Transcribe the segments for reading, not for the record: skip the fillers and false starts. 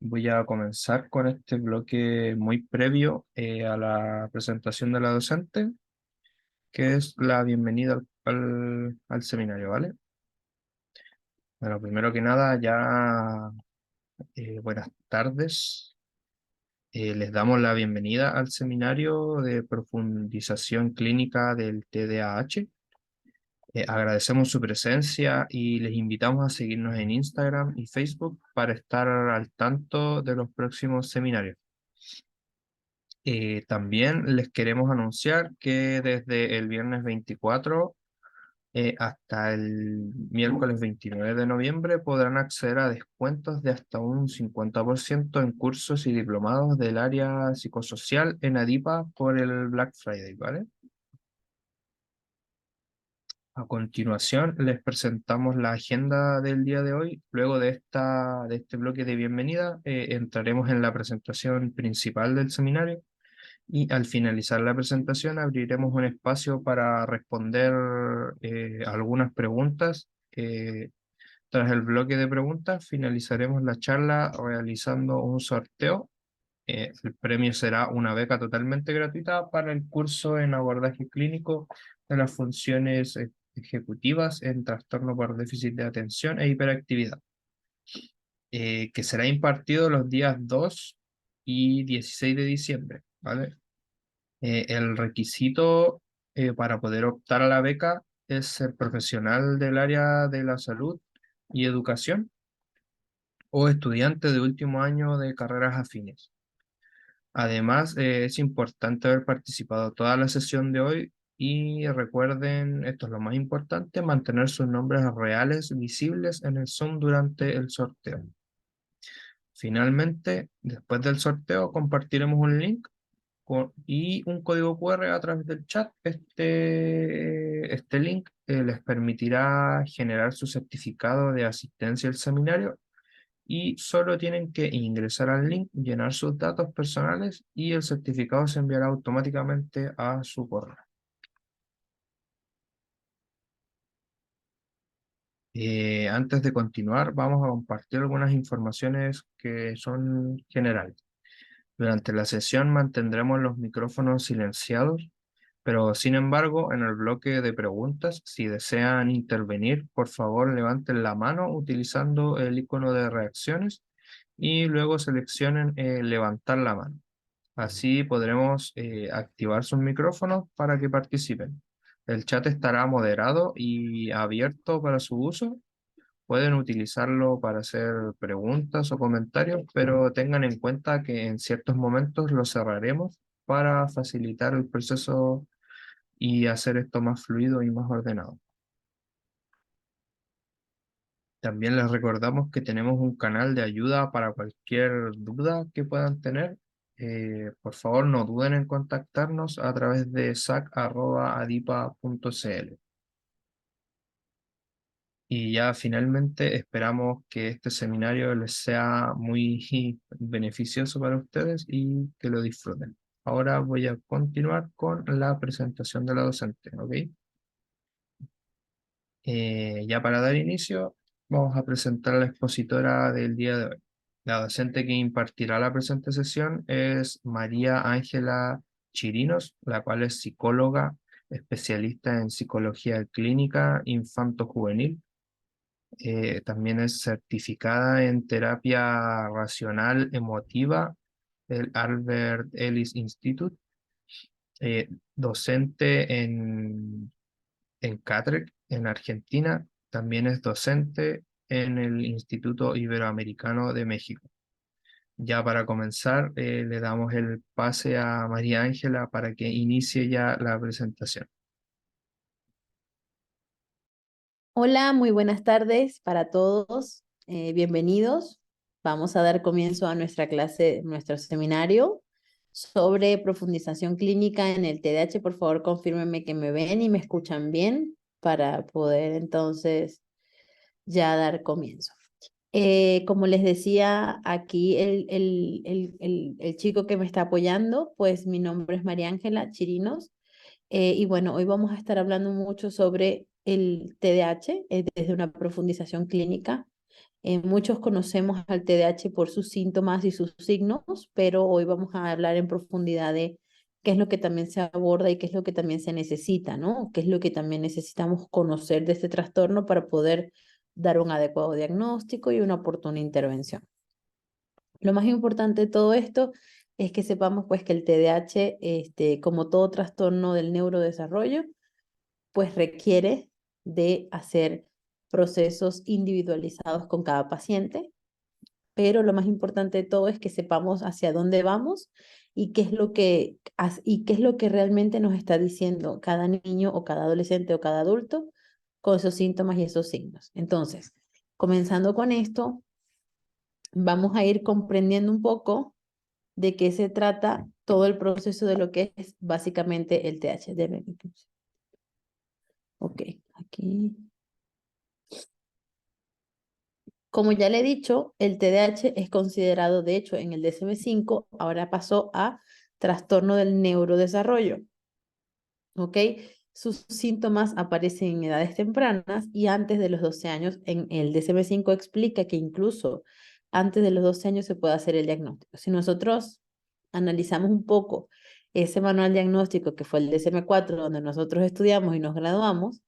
voy a comenzar con este bloque muy previo a la presentación de la docente, que es la bienvenida al seminario, ¿vale? Bueno, primero que nada, ya buenas tardes. Les damos la bienvenida al seminario de profundización clínica del TDAH. Agradecemos su presencia y les invitamos a seguirnos en Instagram y Facebook para estar al tanto de los próximos seminarios. También les queremos anunciar que desde el viernes 24 hasta el miércoles 29 de noviembre podrán acceder a descuentos de hasta un 50% en cursos y diplomados del área psicosocial en Adipa por el Black Friday, ¿vale? A continuación, les presentamos la agenda del día de hoy. Luego de este bloque de bienvenida, entraremos en la presentación principal del seminario y al finalizar la presentación abriremos un espacio para responder algunas preguntas. Tras el bloque de preguntas, finalizaremos la charla realizando un sorteo. El premio será una beca totalmente gratuita para el curso en abordaje clínico de las funciones ejecutivas en trastorno por déficit de atención e hiperactividad, que será impartido los días 2 y 16 de diciembre, ¿vale? El requisito para poder optar a la beca es ser profesional del área de la salud y educación o estudiante de último año de carreras afines. Además, es importante haber participado toda la sesión de hoy y recuerden, esto es lo más importante, mantener sus nombres reales visibles en el Zoom durante el sorteo. Finalmente, después del sorteo, compartiremos un link y un código QR a través del chat. Este link les permitirá generar su certificado de asistencia al seminario y solo tienen que ingresar al link, llenar sus datos personales y el certificado se enviará automáticamente a su correo. Antes de continuar, vamos a compartir algunas informaciones que son generales. Durante la sesión mantendremos los micrófonos silenciados, pero sin embargo, en el bloque de preguntas, si desean intervenir, por favor levanten la mano utilizando el icono de reacciones y luego seleccionen levantar la mano. Así podremos activar sus micrófonos para que participen. El chat estará moderado y abierto para su uso. Pueden utilizarlo para hacer preguntas o comentarios, pero tengan en cuenta que en ciertos momentos lo cerraremos para facilitar el proceso y hacer esto más fluido y más ordenado. También les recordamos que tenemos un canal de ayuda para cualquier duda que puedan tener. Por favor, no duden en contactarnos a través de sac@adipa.cl. Y ya finalmente esperamos que este seminario les sea muy beneficioso para ustedes y que lo disfruten. Ahora voy a continuar con la presentación de la docente, ¿ok? Ya para dar inicio, vamos a presentar a la expositora del día de hoy. La docente que impartirá la presente sesión es María Ángela Chirinos, la cual es psicóloga, especialista en psicología clínica infanto-juvenil. También es certificada en terapia racional emotiva del Albert Ellis Institute, docente en CATREC en Argentina, también es docente en el Instituto Iberoamericano de México. Ya para comenzar, le damos el pase a María Ángela para que inicie ya la presentación. Hola, muy buenas tardes para todos. Bienvenidos. Vamos a dar comienzo a nuestra clase, nuestro seminario sobre profundización clínica en el TDAH. Por favor, confírmenme que me ven y me escuchan bien para poder entonces ya dar comienzo. Como les decía, aquí el chico que me está apoyando, pues mi nombre es María Ángela Chirinos. Y bueno, hoy vamos a estar hablando mucho sobre el TDAH desde una profundización clínica. Muchos conocemos al TDAH por sus síntomas y sus signos, pero hoy vamos a hablar en profundidad de qué es lo que también se aborda y qué es lo que también se necesita, ¿no? Qué es lo que también necesitamos conocer de este trastorno para poder dar un adecuado diagnóstico y una oportuna intervención. Lo más importante de todo esto es que sepamos pues que el TDAH, como todo trastorno del neurodesarrollo, pues requiere de hacer procesos individualizados con cada paciente, pero lo más importante de todo es que sepamos hacia dónde vamos y qué es lo que realmente nos está diciendo cada niño o cada adolescente o cada adulto con esos síntomas y esos signos. Entonces, comenzando con esto, vamos a ir comprendiendo un poco de qué se trata todo el proceso de lo que es básicamente el TH. Ok, aquí. Como ya le he dicho, el TDAH es considerado, de hecho, en el DSM-5, ahora pasó a trastorno del neurodesarrollo. ¿Ok? Sus síntomas aparecen en edades tempranas y antes de los 12 años. En el DSM-5 explica que incluso antes de los 12 años se puede hacer el diagnóstico. Si nosotros analizamos un poco ese manual diagnóstico que fue el DSM-4, donde nosotros estudiamos y nos graduamos,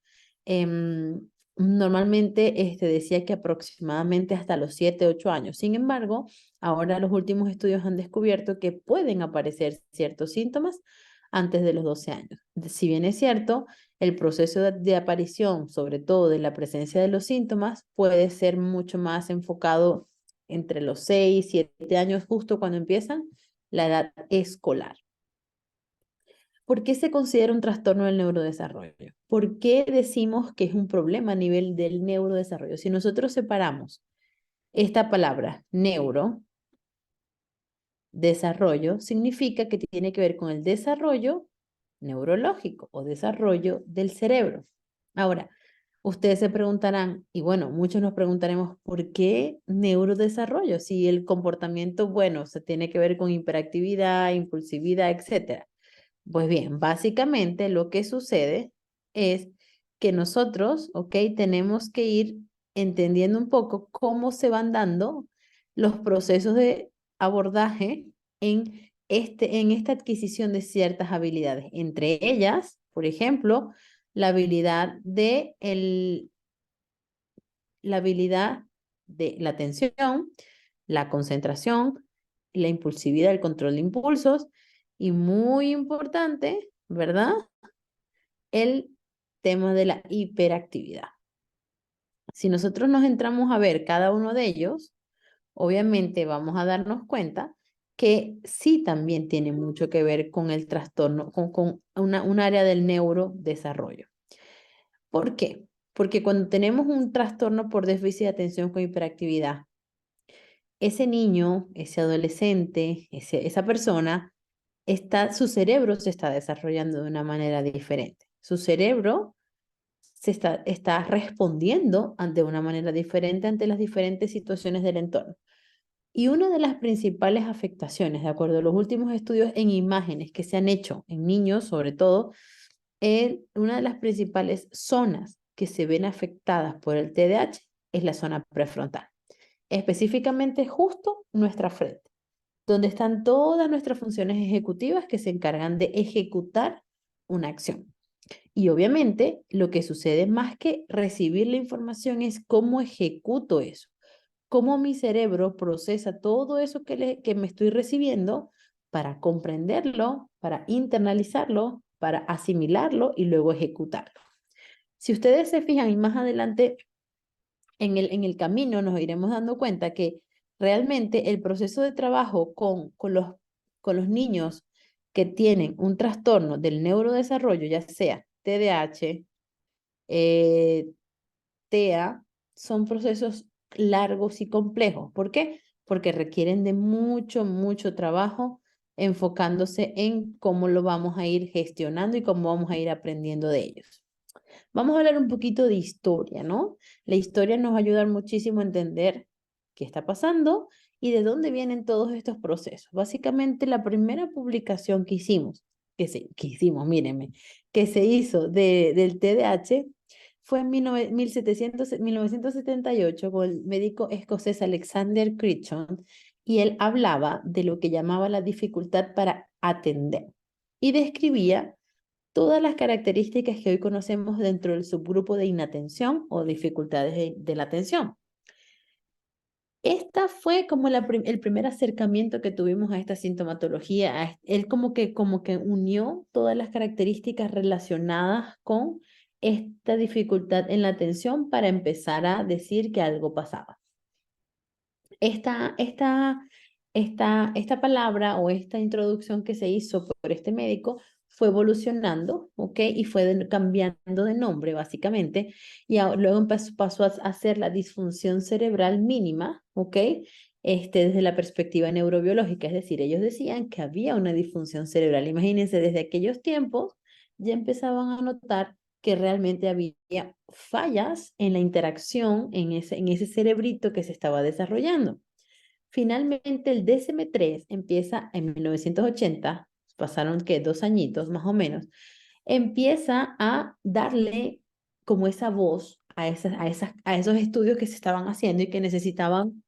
normalmente decía que aproximadamente hasta los 7, 8 años. Sin embargo, ahora los últimos estudios han descubierto que pueden aparecer ciertos síntomas antes de los 12 años. Si bien es cierto, el proceso de aparición, sobre todo de la presencia de los síntomas, puede ser mucho más enfocado entre los 6, 7 años, justo cuando empiezan la edad escolar. ¿Por qué se considera un trastorno del neurodesarrollo? ¿Por qué decimos que es un problema a nivel del neurodesarrollo? Si nosotros separamos esta palabra neuro, desarrollo, significa que tiene que ver con el desarrollo neurológico o desarrollo del cerebro. Ahora, ustedes se preguntarán, y bueno, muchos nos preguntaremos, ¿por qué neurodesarrollo? Si el comportamiento, bueno, se tiene que ver con hiperactividad, impulsividad, etcétera. Pues bien, básicamente lo que sucede es que nosotros, ¿ok? Tenemos que ir entendiendo un poco cómo se van dando los procesos de abordaje en esta adquisición de ciertas habilidades. Entre ellas, por ejemplo, la habilidad la habilidad de la atención, la concentración, la impulsividad, el control de impulsos y muy importante, ¿verdad? El tema de la hiperactividad. Si nosotros nos entramos a ver cada uno de ellos, obviamente vamos a darnos cuenta que sí también tiene mucho que ver con el trastorno, con un área del neurodesarrollo. ¿Por qué? Porque cuando tenemos un trastorno por déficit de atención con hiperactividad, ese niño, ese adolescente, esa persona, su cerebro se está desarrollando de una manera diferente. Su cerebro está respondiendo de una manera diferente ante las diferentes situaciones del entorno. Y una de las principales afectaciones, de acuerdo a los últimos estudios en imágenes que se han hecho en niños, sobre todo, una de las principales zonas que se ven afectadas por el TDAH es la zona prefrontal, específicamente justo nuestra frente, donde están todas nuestras funciones ejecutivas que se encargan de ejecutar una acción. Y obviamente lo que sucede más que recibir la información es cómo ejecuto eso, cómo mi cerebro procesa todo eso que me estoy recibiendo para comprenderlo, para internalizarlo, para asimilarlo y luego ejecutarlo. Si ustedes se fijan y más adelante en el camino nos iremos dando cuenta que realmente el proceso de trabajo con los niños que tienen un trastorno del neurodesarrollo, ya sea TDAH, TEA, son procesos largos y complejos. ¿Por qué? Porque requieren de mucho, mucho trabajo enfocándose en cómo lo vamos a ir gestionando y cómo vamos a ir aprendiendo de ellos. Vamos a hablar un poquito de historia, ¿no? La historia nos va a ayudar muchísimo a entender qué está pasando y de dónde vienen todos estos procesos. Básicamente, la primera publicación que hicimos, mírenme, que se hizo del TDAH fue en 1978 con el médico escocés Alexander Crichton, y él hablaba de lo que llamaba la dificultad para atender y describía todas las características que hoy conocemos dentro del subgrupo de inatención o dificultades de la atención. Esta fue como el primer acercamiento que tuvimos a esta sintomatología. Él como que unió todas las características relacionadas con esta dificultad en la atención para empezar a decir que algo pasaba. Esta palabra o esta introducción que se hizo por este médico fue evolucionando, ¿ok? Y fue cambiando de nombre, básicamente, y luego pasó a ser la disfunción cerebral mínima, ¿ok? Desde la perspectiva neurobiológica, es decir, ellos decían que había una disfunción cerebral. Imagínense, desde aquellos tiempos ya empezaban a notar que realmente había fallas en la interacción en ese cerebrito que se estaba desarrollando. Finalmente, el DSM-3 empieza en 1980, pasaron que 2 añitos más o menos, empieza a darle como esa voz a esos estudios que se estaban haciendo y que necesitaban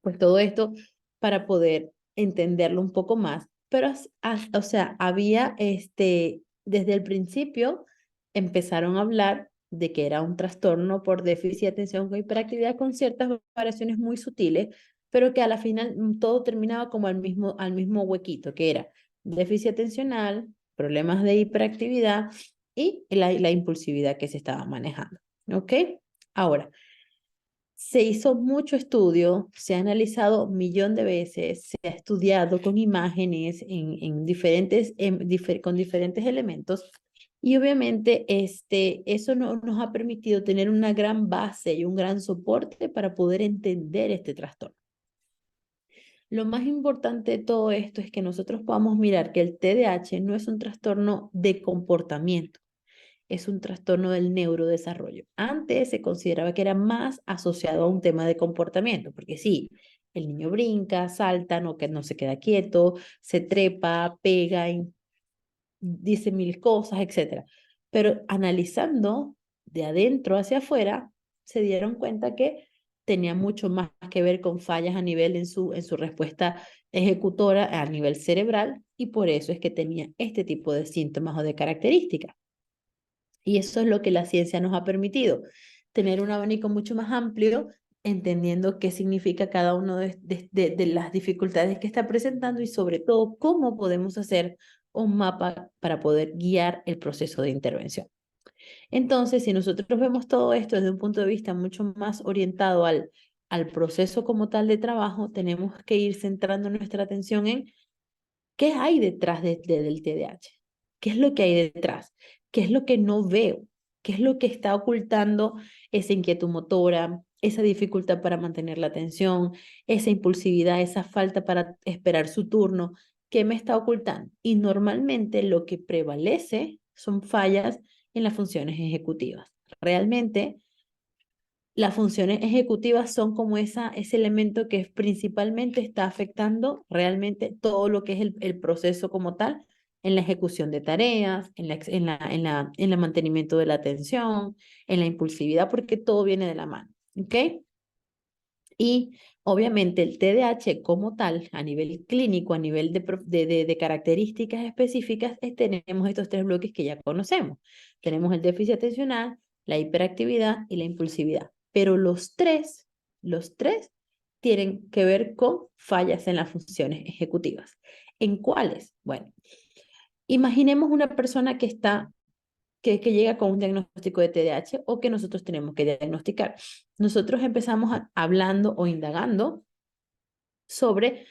pues todo esto para poder entenderlo un poco más. Pero, o sea, había desde el principio empezaron a hablar de que era un trastorno por déficit de atención con hiperactividad con ciertas variaciones muy sutiles, pero que a la final todo terminaba como al mismo huequito, que era déficit atencional, problemas de hiperactividad y la impulsividad que se estaba manejando. ¿Ok? Ahora, se hizo mucho estudio, se ha analizado 1 millón de veces, se ha estudiado con imágenes con diferentes elementos y obviamente eso nos ha permitido tener una gran base y un gran soporte para poder entender este trastorno. Lo más importante de todo esto es que nosotros podamos mirar que el TDAH no es un trastorno de comportamiento, es un trastorno del neurodesarrollo. Antes se consideraba que era más asociado a un tema de comportamiento, porque sí, el niño brinca, salta, que no se queda quieto, se trepa, pega, dice mil cosas, etc. Pero analizando de adentro hacia afuera, se dieron cuenta que tenía mucho más que ver con fallas a nivel en su respuesta ejecutora a nivel cerebral, y por eso es que tenía este tipo de síntomas o de características. Y eso es lo que la ciencia nos ha permitido, tener un abanico mucho más amplio, entendiendo qué significa cada una de las dificultades que está presentando y sobre todo cómo podemos hacer un mapa para poder guiar el proceso de intervención. Entonces, si nosotros vemos todo esto desde un punto de vista mucho más orientado al proceso como tal de trabajo, tenemos que ir centrando nuestra atención en ¿qué hay detrás del TDAH? ¿Qué es lo que hay detrás? ¿Qué es lo que no veo? ¿Qué es lo que está ocultando esa inquietud motora, esa dificultad para mantener la atención, esa impulsividad, esa falta para esperar su turno? ¿Qué me está ocultando? Y normalmente lo que prevalece son fallas en las funciones ejecutivas. Realmente las funciones ejecutivas son como ese elemento que principalmente está afectando realmente todo lo que es el proceso como tal, en la ejecución de tareas, en el mantenimiento de la atención, en la impulsividad, porque todo viene de la mano. ¿Ok? Y obviamente el TDAH como tal, a nivel clínico, a nivel de características específicas, tenemos estos 3 bloques que ya conocemos. Tenemos el déficit atencional, la hiperactividad y la impulsividad. Pero los tres tienen que ver con fallas en las funciones ejecutivas. ¿En cuáles? Bueno, imaginemos una persona que llega con un diagnóstico de TDAH o que nosotros tenemos que diagnosticar. Nosotros empezamos hablando o indagando sobre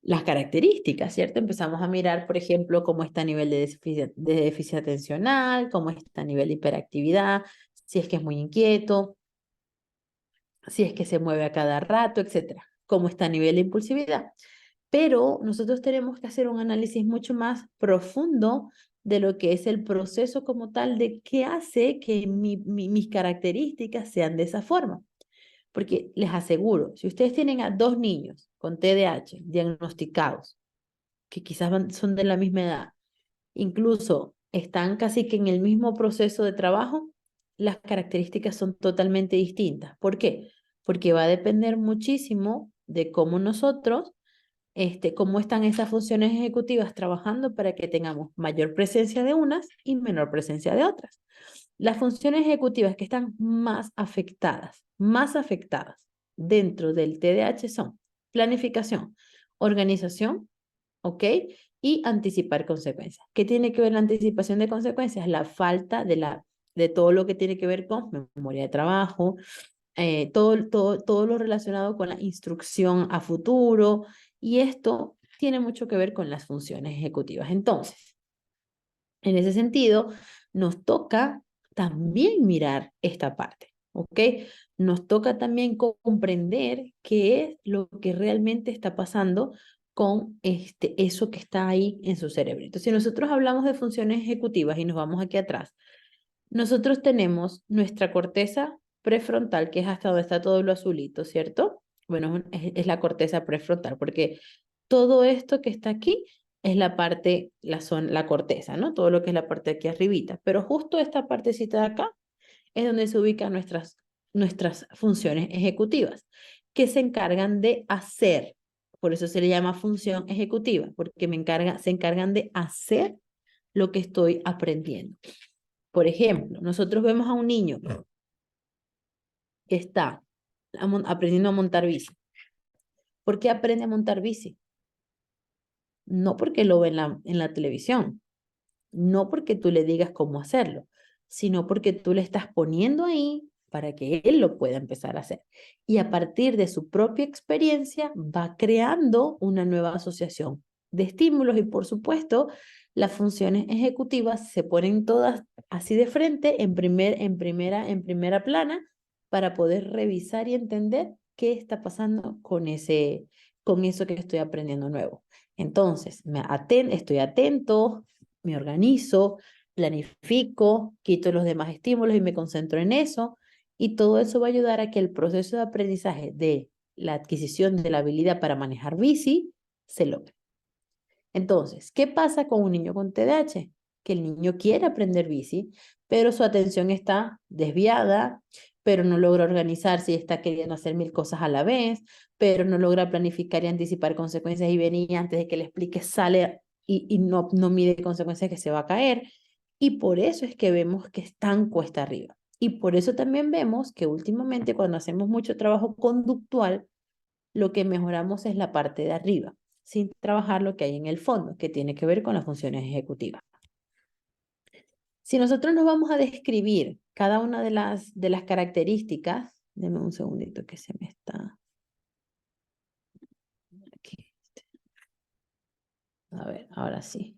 las características, ¿cierto? Empezamos a mirar, por ejemplo, cómo está a nivel de déficit atencional, cómo está a nivel de hiperactividad, si es que es muy inquieto, si es que se mueve a cada rato, etcétera, cómo está a nivel de impulsividad. Pero nosotros tenemos que hacer un análisis mucho más profundo de lo que es el proceso como tal, de qué hace que mis características sean de esa forma. Porque les aseguro, si ustedes tienen a 2 niños con TDAH diagnosticados, que quizás son de la misma edad, incluso están casi que en el mismo proceso de trabajo, las características son totalmente distintas. ¿Por qué? Porque va a depender muchísimo de cómo nosotros, cómo están esas funciones ejecutivas trabajando para que tengamos mayor presencia de unas y menor presencia de otras. Las funciones ejecutivas que están más afectadas dentro del TDAH son planificación, organización, ¿ok? Y anticipar consecuencias. ¿Qué tiene que ver la anticipación de consecuencias? La falta de todo lo que tiene que ver con memoria de trabajo, todo lo relacionado con la instrucción a futuro, y esto tiene mucho que ver con las funciones ejecutivas. Entonces, en ese sentido, nos toca también mirar esta parte, ¿ok? Nos toca también comprender qué es lo que realmente está pasando con eso que está ahí en su cerebro. Entonces, si nosotros hablamos de funciones ejecutivas y nos vamos aquí atrás, nosotros tenemos nuestra corteza prefrontal, que es hasta donde está todo lo azulito, ¿cierto? Bueno, es la corteza prefrontal, porque todo esto que está aquí es la parte, la corteza, ¿no? Todo lo que es la parte de aquí arribita. Pero justo esta partecita de acá es donde se ubican nuestras funciones ejecutivas, que se encargan de hacer. Por eso se le llama función ejecutiva, porque se encargan de hacer lo que estoy aprendiendo. Por ejemplo, nosotros vemos a un niño que está aprendiendo a montar bici. ¿Por qué aprende a montar bici? No porque lo ve en la televisión, no porque tú le digas cómo hacerlo, sino porque tú le estás poniendo ahí para que él lo pueda empezar a hacer. Y a partir de su propia experiencia va creando una nueva asociación de estímulos, y por supuesto las funciones ejecutivas se ponen todas así de frente en primera plana para poder revisar y entender qué está pasando con eso que estoy aprendiendo nuevo. Entonces, estoy atento, me organizo, planifico, quito los demás estímulos y me concentro en eso. Y todo eso va a ayudar a que el proceso de aprendizaje de la adquisición de la habilidad para manejar bici se logre. Entonces, ¿qué pasa con un niño con TDAH? Que el niño quiere aprender bici, pero su atención está desviada, pero no logra organizarse y está queriendo hacer 1000 cosas a la vez, pero no logra planificar y anticipar consecuencias, y venir antes de que le explique, sale y no mide consecuencias, que se va a caer. Y por eso es que vemos que están cuesta arriba. Y por eso también vemos que últimamente, cuando hacemos mucho trabajo conductual, lo que mejoramos es la parte de arriba, sin trabajar lo que hay en el fondo, que tiene que ver con las funciones ejecutivas. Si nosotros nos vamos a describir cada una de las características, denme un segundito que se me está... Aquí. A ver, ahora sí.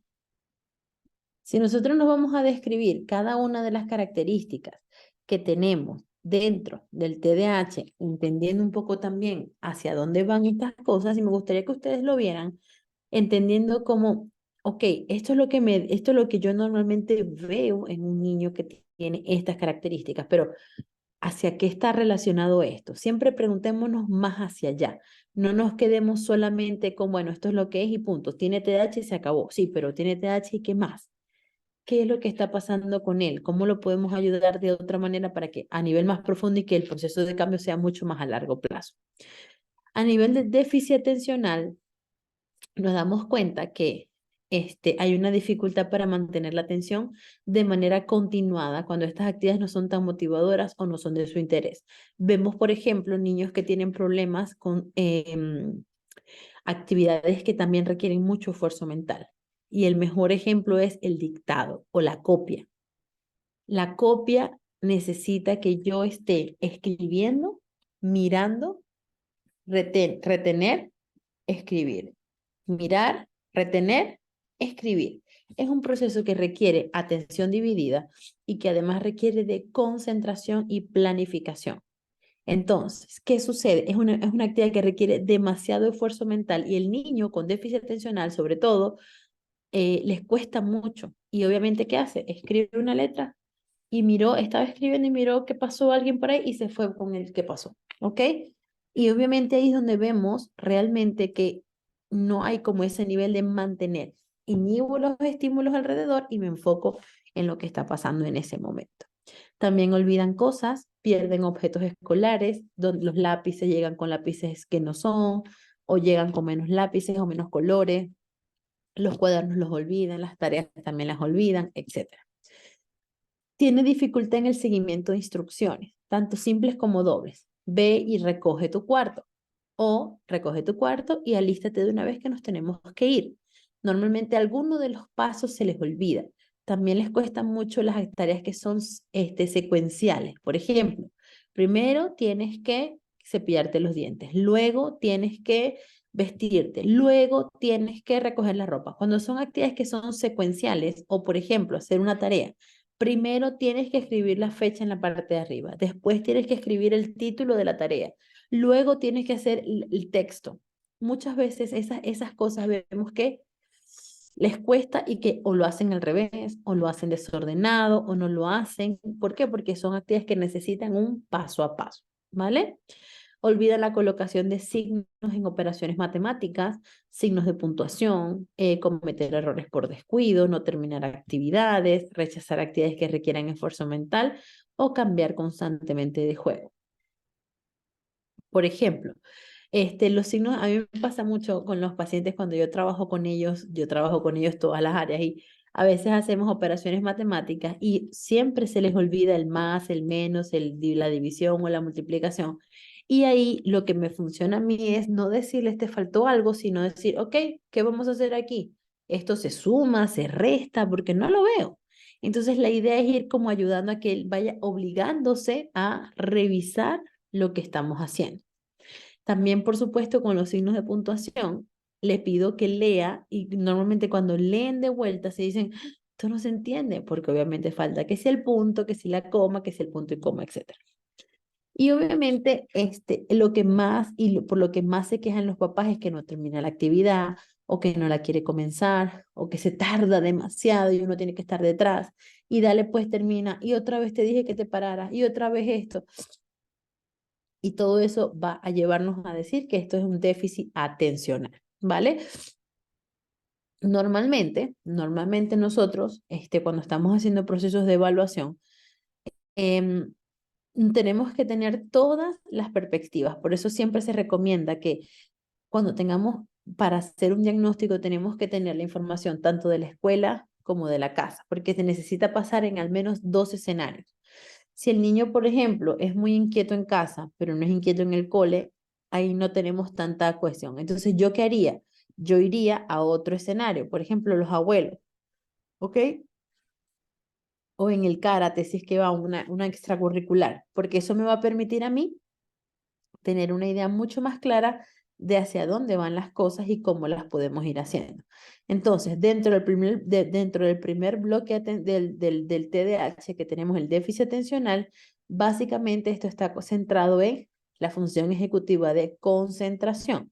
Si nosotros nos vamos a describir cada una de las características que tenemos dentro del TDAH, entendiendo un poco también hacia dónde van estas cosas, y me gustaría que ustedes lo vieran, entendiendo como, ok, esto es lo que yo normalmente veo en un niño que tiene estas características, pero ¿hacia qué está relacionado esto? Siempre preguntémonos más hacia allá. No nos quedemos solamente con, bueno, esto es lo que es y punto. Tiene TDAH y se acabó. Sí, pero tiene TDAH y ¿qué más? ¿Qué es lo que está pasando con él? ¿Cómo lo podemos ayudar de otra manera para que a nivel más profundo y que el proceso de cambio sea mucho más a largo plazo? A nivel de déficit atencional, nos damos cuenta que hay una dificultad para mantener la atención de manera continuada cuando estas actividades no son tan motivadoras o no son de su interés. Vemos, por ejemplo, niños que tienen problemas con actividades que también requieren mucho esfuerzo mental. Y el mejor ejemplo es el dictado o la copia. La copia necesita que yo esté escribiendo, mirando, retener, escribir. Mirar, retener, escribir. Es un proceso que requiere atención dividida y que además requiere de concentración y planificación. Entonces, ¿qué sucede? Es una actividad que requiere demasiado esfuerzo mental, y el niño con déficit atencional, sobre todo, les cuesta mucho. Y obviamente, ¿qué hace? Escribe una letra y estaba escribiendo y miró que pasó alguien por ahí y se fue con el que pasó, ¿ok? Y obviamente ahí es donde vemos realmente que no hay como ese nivel de mantener. Inhibo los estímulos alrededor y me enfoco en lo que está pasando en ese momento. También olvidan cosas, pierden objetos escolares, donde los lápices llegan con lápices que no son, o llegan con menos lápices o menos colores, los cuadernos los olvidan, las tareas también las olvidan, etc. Tiene dificultad en el seguimiento de instrucciones, tanto simples como dobles. Ve y recoge tu cuarto. O recoge tu cuarto y alístate de una vez que nos tenemos que ir. Normalmente alguno de los pasos se les olvida. También les cuestan mucho las tareas que son secuenciales. Por ejemplo, primero tienes que cepillarte los dientes, luego tienes que vestirte, luego tienes que recoger la ropa. Cuando son actividades que son secuenciales o, por ejemplo, hacer una tarea, primero tienes que escribir la fecha en la parte de arriba, después tienes que escribir el título de la tarea, luego tienes que hacer el texto. Muchas veces esas cosas vemos que les cuesta y que o lo hacen al revés, o lo hacen desordenado, o no lo hacen. ¿Por qué? Porque son actividades que necesitan un paso a paso, ¿vale? Olvida la colocación de signos en operaciones matemáticas, signos de puntuación, cometer errores por descuido, no terminar actividades, rechazar actividades que requieran esfuerzo mental o cambiar constantemente de juego. Por ejemplo, los signos, a mí me pasa mucho con los pacientes cuando yo trabajo con ellos todas las áreas y a veces hacemos operaciones matemáticas y siempre se les olvida el más, el menos, la división o la multiplicación. Y ahí lo que me funciona a mí es no decirles te faltó algo, sino decir, ok, ¿qué vamos a hacer aquí? Esto se suma, se resta, porque no lo veo. Entonces la idea es ir como ayudando a que él vaya obligándose a revisar lo que estamos haciendo. También, por supuesto, con los signos de puntuación, le pido que lea y normalmente cuando leen de vuelta se dicen, esto no se entiende, porque obviamente falta que sea el punto, que sea la coma, que sea el punto y coma, etc. Y obviamente lo que más por lo que más se quejan los papás es que no termina la actividad o que no la quiere comenzar o que se tarda demasiado y uno tiene que estar detrás y dale pues termina y otra vez te dije que te pararas y otra vez esto. Y todo eso va a llevarnos a decir que esto es un déficit atencional, ¿vale? Normalmente nosotros, cuando estamos haciendo procesos de evaluación, em, tenemos que tener todas las perspectivas. Por eso siempre se recomienda que cuando tengamos, para hacer un diagnóstico, tenemos que tener la información tanto de la escuela como de la casa, porque se necesita pasar en al menos 2 escenarios. Si el niño, por ejemplo, es muy inquieto en casa, pero no es inquieto en el cole, ahí no tenemos tanta cuestión. Entonces, ¿yo qué haría? Yo iría a otro escenario, por ejemplo, los abuelos, ¿ok? O en el karate, si es que va una extracurricular, porque eso me va a permitir a mí tener una idea mucho más clara de hacia dónde van las cosas y cómo las podemos ir haciendo. Entonces, dentro del primer bloque del TDAH que tenemos el déficit atencional, básicamente esto está centrado en la función ejecutiva de concentración.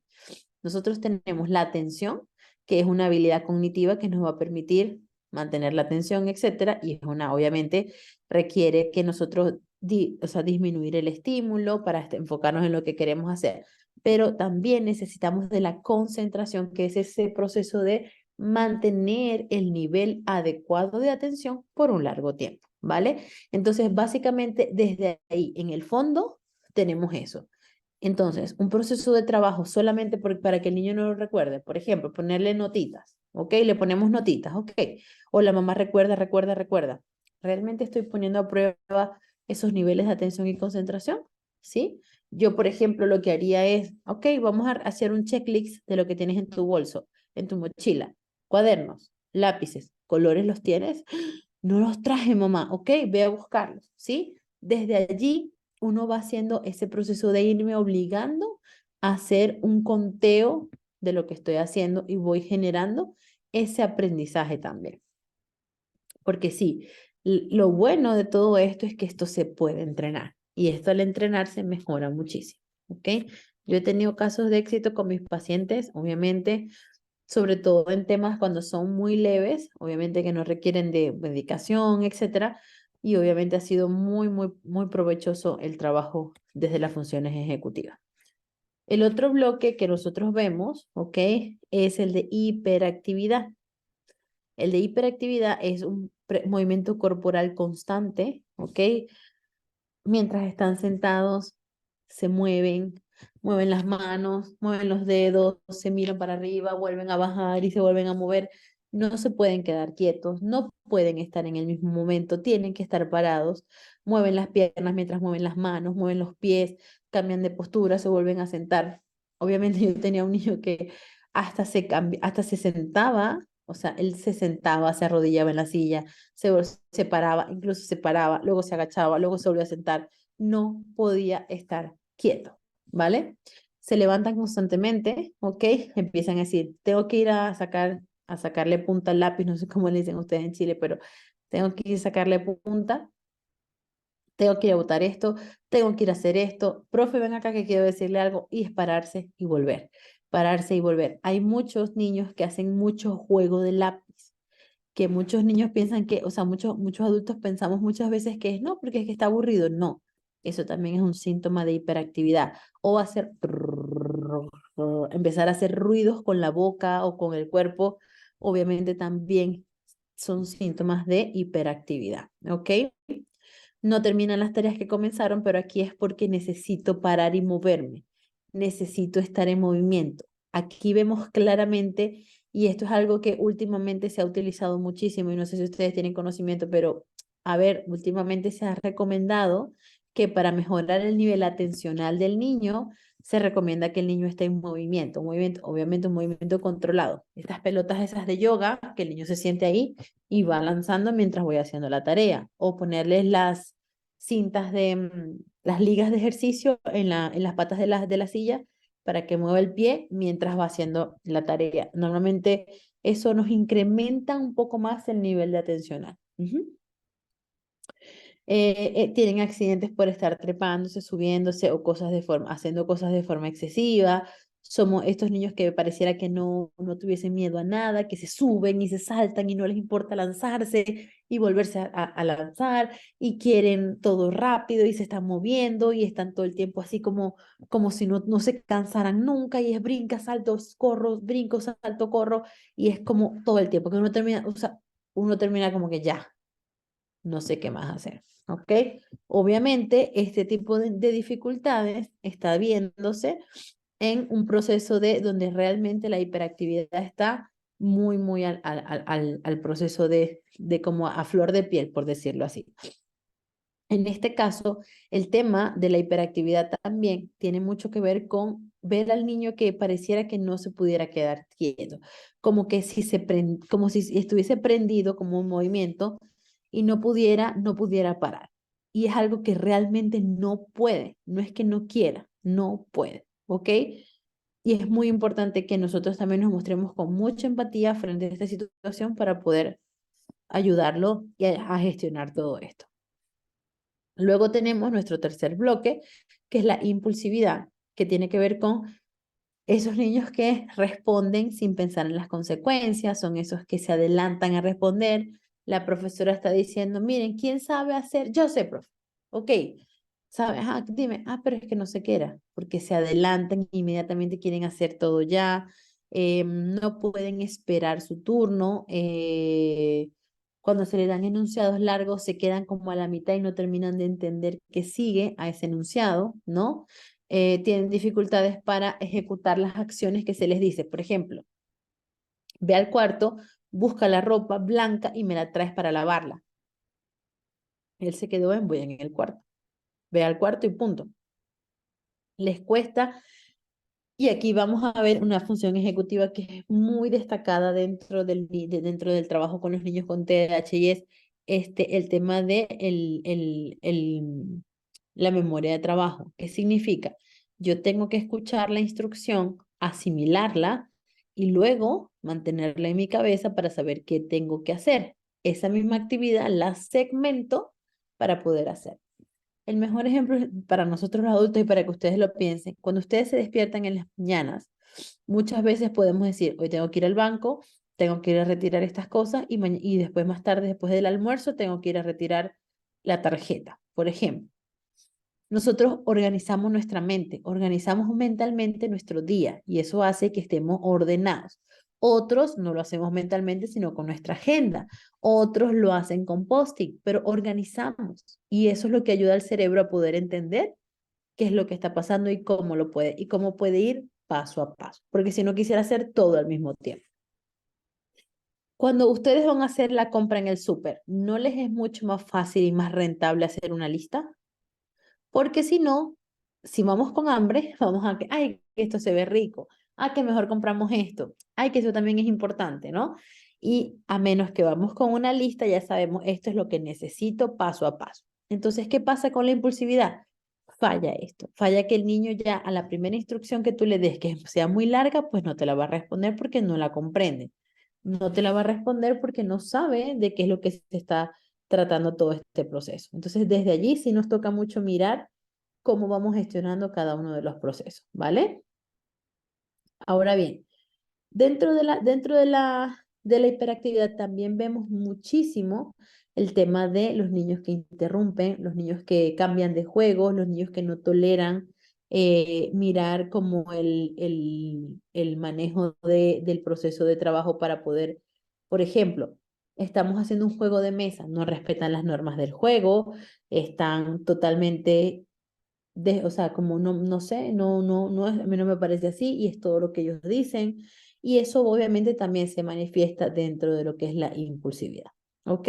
Nosotros tenemos la atención, que es una habilidad cognitiva que nos va a permitir mantener la atención, etcétera, y es obviamente, requiere que nosotros, disminuir el estímulo para enfocarnos en lo que queremos hacer, pero también necesitamos de la concentración, que es ese proceso de mantener el nivel adecuado de atención por un largo tiempo, ¿vale? Entonces, básicamente, desde ahí, en el fondo, tenemos eso. Entonces, un proceso de trabajo solamente para que el niño no lo recuerde, por ejemplo, ponerle notitas, ¿ok? Le ponemos notitas, ¿ok? O la mamá recuerda. ¿Realmente estoy poniendo a prueba esos niveles de atención y concentración? ¿Sí? Yo, por ejemplo, lo que haría es, ok, vamos a hacer un checklist de lo que tienes en tu bolso, en tu mochila, cuadernos, lápices, colores los tienes. No los traje, mamá, ok, ve a buscarlos, ¿sí? Desde allí uno va haciendo ese proceso de irme obligando a hacer un conteo de lo que estoy haciendo y voy generando ese aprendizaje también. Porque sí, lo bueno de todo esto es que esto se puede entrenar y esto al entrenarse mejora muchísimo, ¿ok? Yo he tenido casos de éxito con mis pacientes, obviamente, sobre todo en temas cuando son muy leves, obviamente que no requieren de medicación, etcétera, y obviamente ha sido muy provechoso el trabajo desde las funciones ejecutivas. El otro bloque que nosotros vemos, ¿ok? Es el de hiperactividad. El de hiperactividad es un movimiento corporal constante, ¿ok? Mientras están sentados, se mueven las manos, mueven los dedos, se miran para arriba, vuelven a bajar y se vuelven a mover. No se pueden quedar quietos, no pueden estar en el mismo momento, tienen que estar parados. Mueven las piernas mientras mueven las manos, mueven los pies, cambian de postura, se vuelven a sentar. Obviamente yo tenía un niño que hasta se sentaba, o sea, él se sentaba, se arrodillaba en la silla, se paraba, incluso se paraba, luego se agachaba, luego se volvía a sentar. No podía estar quieto, ¿vale? Se levantan constantemente, ¿ok? Empiezan a decir, tengo que ir a sacarle punta al lápiz, no sé cómo le dicen ustedes en Chile, pero tengo que ir a sacarle punta, tengo que ir a botar esto, tengo que ir a hacer esto. Profe, ven acá que quiero decirle algo, y es pararse y volver, pararse y volver. Hay muchos niños que hacen mucho juego de lápiz, que muchos niños piensan que, o sea, muchos adultos pensamos muchas veces que es no, porque es que está aburrido. No, eso también es un síntoma de hiperactividad. O hacer, empezar a hacer ruidos con la boca o con el cuerpo, obviamente también son síntomas de hiperactividad, ¿ok? No terminan las tareas que comenzaron, pero aquí es porque necesito parar y moverme. Necesito estar en movimiento. Aquí vemos claramente, y esto es algo que últimamente se ha utilizado muchísimo, y no sé si ustedes tienen conocimiento, pero a ver, últimamente se ha recomendado que para mejorar el nivel atencional del niño, se recomienda que el niño esté en movimiento, obviamente un movimiento controlado. Estas pelotas esas de yoga, que el niño se siente ahí y va lanzando mientras voy haciendo la tarea, o ponerles las cintas de las ligas de ejercicio en las patas de la silla para que mueva el pie mientras va haciendo la tarea. Normalmente eso nos incrementa un poco más el nivel de atencional. Tienen accidentes por estar trepándose, subiéndose o haciendo cosas de forma excesiva. Somos estos niños que pareciera que no tuviesen miedo a nada, que se suben y se saltan y no les importa lanzarse y volverse a lanzar y quieren todo rápido y se están moviendo y están todo el tiempo así como si no se cansaran nunca y es brinca, salto, corro, brinco, salto, corro y es como todo el tiempo que uno termina, o sea, uno termina como que ya, no sé qué más hacer, ¿ok? Obviamente, este tipo de dificultades está viéndose en un proceso de donde realmente la hiperactividad está muy al proceso de como a flor de piel, por decirlo así. En este caso, el tema de la hiperactividad también tiene mucho que ver con ver al niño que pareciera que no se pudiera quedar quieto, como que como si estuviese prendido como un movimiento y no pudiera parar. Y es algo que realmente no puede, no es que no quiera, no puede, ¿ok? Y es muy importante que nosotros también nos mostremos con mucha empatía frente a esta situación para poder ayudarlo y a gestionar todo esto. Luego tenemos nuestro tercer bloque, que es la impulsividad, que tiene que ver con esos niños que responden sin pensar en las consecuencias, son esos que se adelantan a responder. La profesora está diciendo, miren, ¿quién sabe hacer? Yo sé, profe. Ok, ¿sabes? Dime, pero es que no sé qué era, porque se adelantan, inmediatamente quieren hacer todo ya, no pueden esperar su turno, cuando se le dan enunciados largos se quedan como a la mitad y no terminan de entender qué sigue a ese enunciado, ¿no? Tienen dificultades para ejecutar las acciones que se les dice. Por ejemplo, ve al cuarto, busca la ropa blanca y me la traes para lavarla. Él se quedó voy en el cuarto. Ve al cuarto y punto. Les cuesta. Y aquí vamos a ver una función ejecutiva que es muy destacada dentro del trabajo con los niños con TDAH y es el tema de la memoria de trabajo. ¿Qué significa? Yo tengo que escuchar la instrucción, asimilarla y luego mantenerla en mi cabeza para saber qué tengo que hacer. Esa misma actividad la segmento para poder hacer. El mejor ejemplo para nosotros los adultos y para que ustedes lo piensen, cuando ustedes se despiertan en las mañanas, muchas veces podemos decir, hoy tengo que ir al banco, tengo que ir a retirar estas cosas y después más tarde, después del almuerzo, tengo que ir a retirar la tarjeta, por ejemplo. Nosotros organizamos nuestra mente, organizamos mentalmente nuestro día y eso hace que estemos ordenados. Otros no lo hacemos mentalmente, sino con nuestra agenda. Otros lo hacen con post-it, pero organizamos. Y eso es lo que ayuda al cerebro a poder entender qué es lo que está pasando y cómo puede ir paso a paso. Porque si no quisiera hacer todo al mismo tiempo. Cuando ustedes van a hacer la compra en el súper, ¿no les es mucho más fácil y más rentable hacer una lista? Porque si no, si vamos con hambre, vamos a que, ay, que esto se ve rico, que mejor compramos esto, ay, que eso también es importante, ¿no? Y a menos que vamos con una lista, ya sabemos, esto es lo que necesito paso a paso. Entonces, ¿qué pasa con la impulsividad? Falla esto, falla que el niño ya a la primera instrucción que tú le des, que sea muy larga, pues no te la va a responder porque no la comprende. No te la va a responder porque no sabe de qué es lo que se está tratando todo este proceso. Entonces, desde allí sí nos toca mucho mirar cómo vamos gestionando cada uno de los procesos, ¿vale? Ahora bien, dentro de la hiperactividad también vemos muchísimo el tema de los niños que interrumpen, los niños que cambian de juego, los niños que no toleran mirar como el manejo del proceso de trabajo para poder, por ejemplo, estamos haciendo un juego de mesa, no respetan las normas del juego, están totalmente o sea, como no sé, a mí no me parece así y es todo lo que ellos dicen. Y eso obviamente también se manifiesta dentro de lo que es la impulsividad. ¿Ok?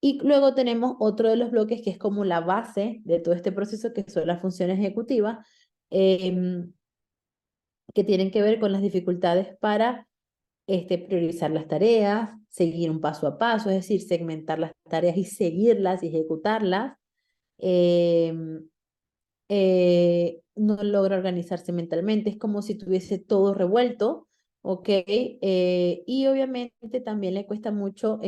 Y luego tenemos otro de los bloques que es como la base de todo este proceso, que son las funciones ejecutivas, em, que tienen que ver con las dificultades para priorizar las tareas, seguir un paso a paso, es decir, segmentar las tareas y seguirlas y ejecutarlas. em, no logra organizarse mentalmente, es como si tuviese todo revuelto, ¿ok? Y obviamente también le cuesta mucho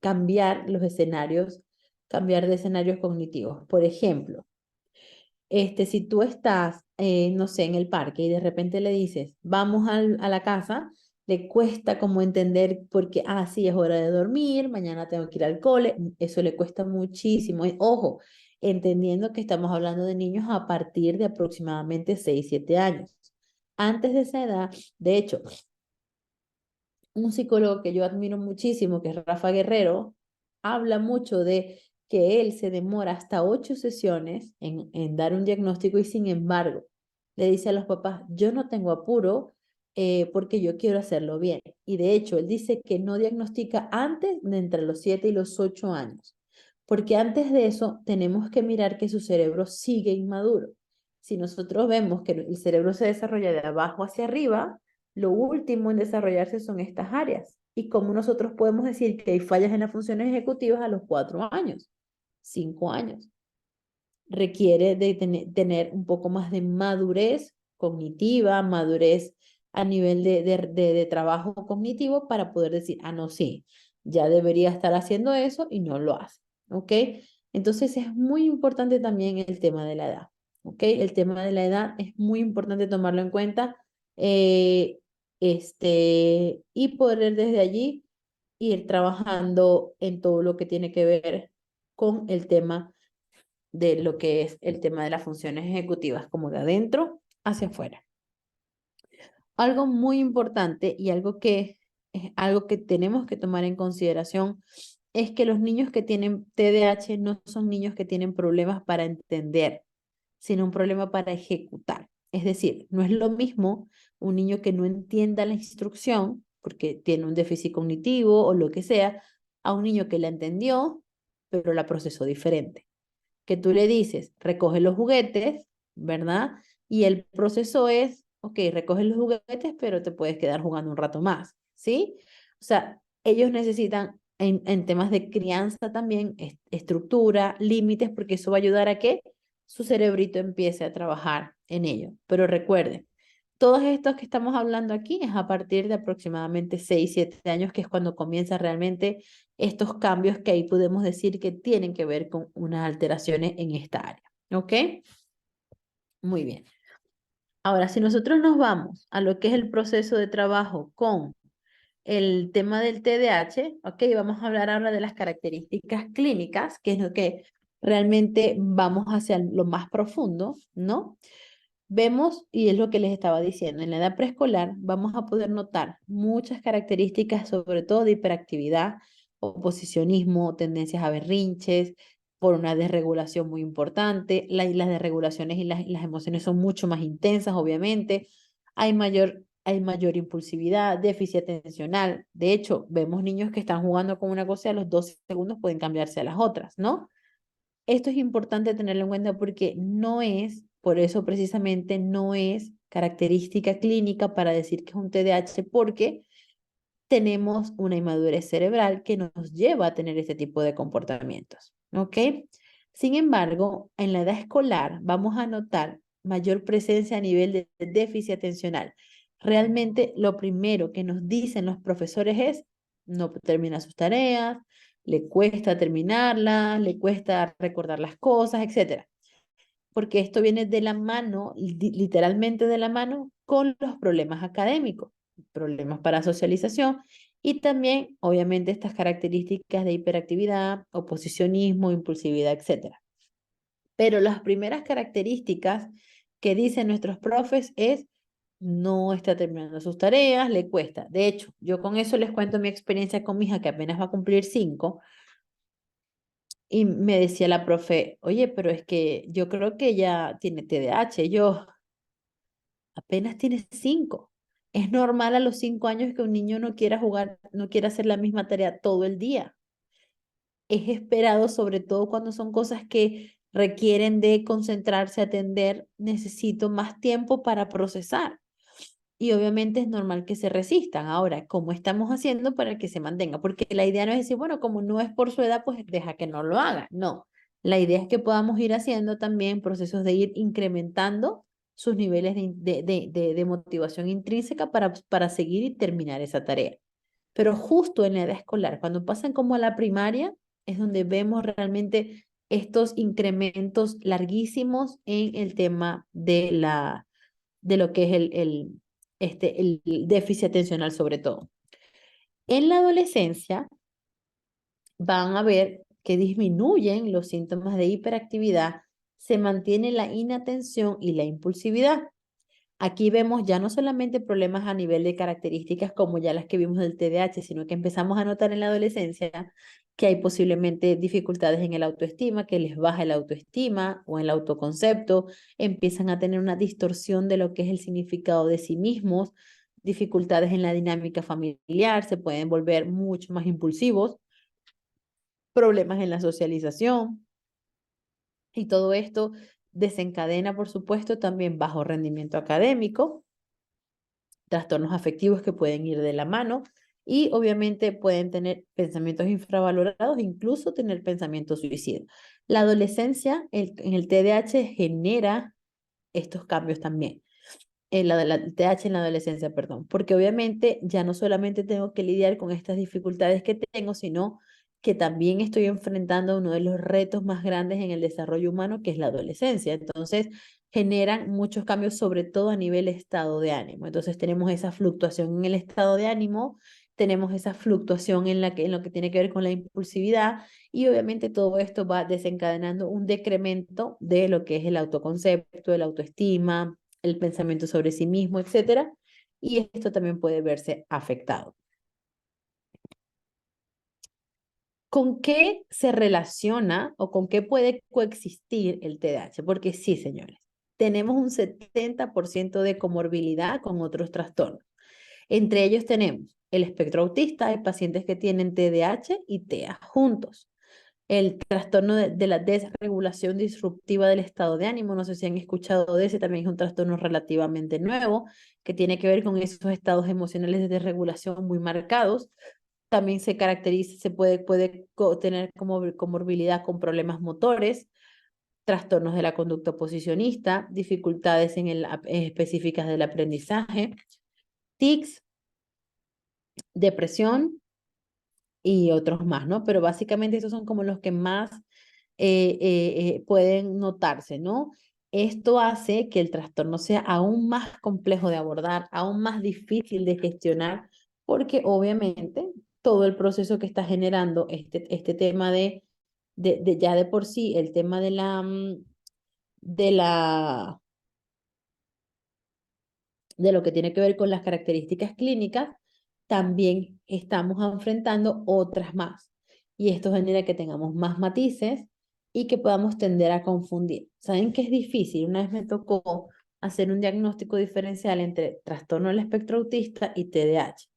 cambiar de escenarios cognitivos. Por ejemplo, si tú estás, no sé, en el parque y de repente le dices, vamos a la casa, le cuesta como entender porque, sí, es hora de dormir, mañana tengo que ir al cole, eso le cuesta muchísimo. Ojo, entendiendo que estamos hablando de niños a partir de aproximadamente 6 7 años. Antes de esa edad, de hecho, un psicólogo que yo admiro muchísimo, que es Rafa Guerrero, habla mucho de que él se demora hasta 8 sesiones en dar un diagnóstico y sin embargo le dice a los papás, yo no tengo apuro porque yo quiero hacerlo bien. Y de hecho, él dice que no diagnostica antes de entre los 7 y los 8 años, porque antes de eso tenemos que mirar que su cerebro sigue inmaduro. Si nosotros vemos que el cerebro se desarrolla de abajo hacia arriba, lo último en desarrollarse son estas áreas. Y cómo nosotros podemos decir que hay fallas en las funciones ejecutivas a los 4 años, 5 años. Requiere de tener un poco más de madurez cognitiva, madurez a nivel de trabajo cognitivo para poder decir, no, sí, ya debería estar haciendo eso y no lo hace. ¿Ok? Entonces es muy importante también el tema de la edad. ¿Ok? El tema de la edad es muy importante tomarlo en cuenta. Eh, y poder desde allí ir trabajando en todo lo que tiene que ver con el tema de lo que es el tema de las funciones ejecutivas, como de adentro hacia afuera. Algo muy importante y algo que es algo que tenemos que tomar en consideración es que los niños que tienen TDAH no son niños que tienen problemas para entender, sino un problema para ejecutar. Es decir, no es lo mismo un niño que no entienda la instrucción porque tiene un déficit cognitivo o lo que sea, a un niño que la entendió, pero la procesó diferente. Que tú le dices, recoge los juguetes, ¿verdad? Y el proceso es, ok, recoge los juguetes, pero te puedes quedar jugando un rato más, ¿sí? O sea, ellos necesitan en temas de crianza también estructura, límites, porque eso va a ayudar a que su cerebrito empiece a trabajar en ello. Pero recuerden, todos estos que estamos hablando aquí es a partir de aproximadamente 6 7 años, que es cuando comienza realmente estos cambios que ahí podemos decir que tienen que ver con unas alteraciones en esta área. ¿Ok? Muy bien. Ahora, si nosotros nos vamos a lo que es el proceso de trabajo con el tema del TDAH, ¿ok? Vamos a hablar ahora de las características clínicas, que es lo que realmente vamos hacia lo más profundo, ¿no? Vemos, y es lo que les estaba diciendo, en la edad preescolar vamos a poder notar muchas características, sobre todo de hiperactividad, oposicionismo, tendencias a berrinches, por una desregulación muy importante. Las desregulaciones y las emociones son mucho más intensas, obviamente. Hay mayor impulsividad, déficit atencional. De hecho, vemos niños que están jugando con una cosa y a los 12 segundos pueden cambiarse a las otras, ¿no? Esto es importante tenerlo en cuenta porque no es, por eso precisamente no es característica clínica para decir que es un TDAH, porque tenemos una inmadurez cerebral que nos lleva a tener este tipo de comportamientos, ¿ok? Sin embargo, en la edad escolar vamos a notar mayor presencia a nivel de déficit atencional. Realmente lo primero que nos dicen los profesores es, no termina sus tareas, le cuesta terminarlas, le cuesta recordar las cosas, etcétera, porque esto viene de la mano, literalmente de la mano, con los problemas académicos, problemas para socialización y también, obviamente, estas características de hiperactividad, oposicionismo, impulsividad, etcétera. Pero las primeras características que dicen nuestros profes es no está terminando sus tareas, le cuesta. De hecho, yo con eso les cuento mi experiencia con mi hija que apenas va a cumplir 5 y me decía la profe, oye, pero es que yo creo que ella tiene TDAH. Yo, apenas tiene 5. Es normal a los 5 años que un niño no quiera jugar, no quiera hacer la misma tarea todo el día. Es esperado, sobre todo cuando son cosas que requieren de concentrarse, atender, necesito más tiempo para procesar. Y obviamente es normal que se resistan. Ahora, ¿cómo estamos haciendo para que se mantenga? Porque la idea no es decir, bueno, como no es por su edad, pues deja que no lo haga. No, la idea es que podamos ir haciendo también procesos de ir incrementando sus niveles de motivación intrínseca para seguir y terminar esa tarea. Pero justo en la edad escolar, cuando pasan como a la primaria, es donde vemos realmente estos incrementos larguísimos en el tema de lo que es el déficit atencional sobre todo. En la adolescencia van a ver que disminuyen los síntomas de hiperactividad, se mantiene la inatención y la impulsividad. Aquí vemos ya no solamente problemas a nivel de características como ya las que vimos del TDAH, sino que empezamos a notar en la adolescencia que hay posiblemente dificultades en el autoestima, que les baja el autoestima o en el autoconcepto, empiezan a tener una distorsión de lo que es el significado de sí mismos, dificultades en la dinámica familiar, se pueden volver mucho más impulsivos, problemas en la socialización y todo esto desencadena, por supuesto, también bajo rendimiento académico, trastornos afectivos que pueden ir de la mano y obviamente pueden tener pensamientos infravalorados, incluso tener pensamientos suicidas. La adolescencia en el TDAH genera estos cambios también. El TDAH en la adolescencia, perdón, porque obviamente ya no solamente tengo que lidiar con estas dificultades que tengo, sino que también estoy enfrentando uno de los retos más grandes en el desarrollo humano, que es la adolescencia. Entonces, generan muchos cambios, sobre todo a nivel estado de ánimo. Entonces, tenemos esa fluctuación en el estado de ánimo, tenemos esa fluctuación en lo que tiene que ver con la impulsividad y obviamente todo esto va desencadenando un decremento de lo que es el autoconcepto, el autoestima, el pensamiento sobre sí mismo, etcétera. Y esto también puede verse afectado. ¿Con qué se relaciona o con qué puede coexistir el TDAH? Porque sí, señores, tenemos un 70% de comorbilidad con otros trastornos. Entre ellos tenemos el espectro autista, hay pacientes que tienen TDAH y TEA juntos. El trastorno de la desregulación disruptiva del estado de ánimo, no sé si han escuchado de ese, también es un trastorno relativamente nuevo que tiene que ver con esos estados emocionales de desregulación muy marcados. También se caracteriza, puede tener como comorbilidad con problemas motores, trastornos de la conducta oposicionista, dificultades específicas del aprendizaje, tics, depresión y otros más, ¿no? Pero básicamente esos son como los que más pueden notarse, ¿no? Esto hace que el trastorno sea aún más complejo de abordar, aún más difícil de gestionar, porque obviamente todo el proceso que está generando este tema ya de por sí, el tema de la de lo que tiene que ver con las características clínicas, también estamos enfrentando otras más. Y esto genera que tengamos más matices y que podamos tender a confundir. ¿Saben qué es difícil? Una vez me tocó hacer un diagnóstico diferencial entre trastorno del espectro autista y TDAH.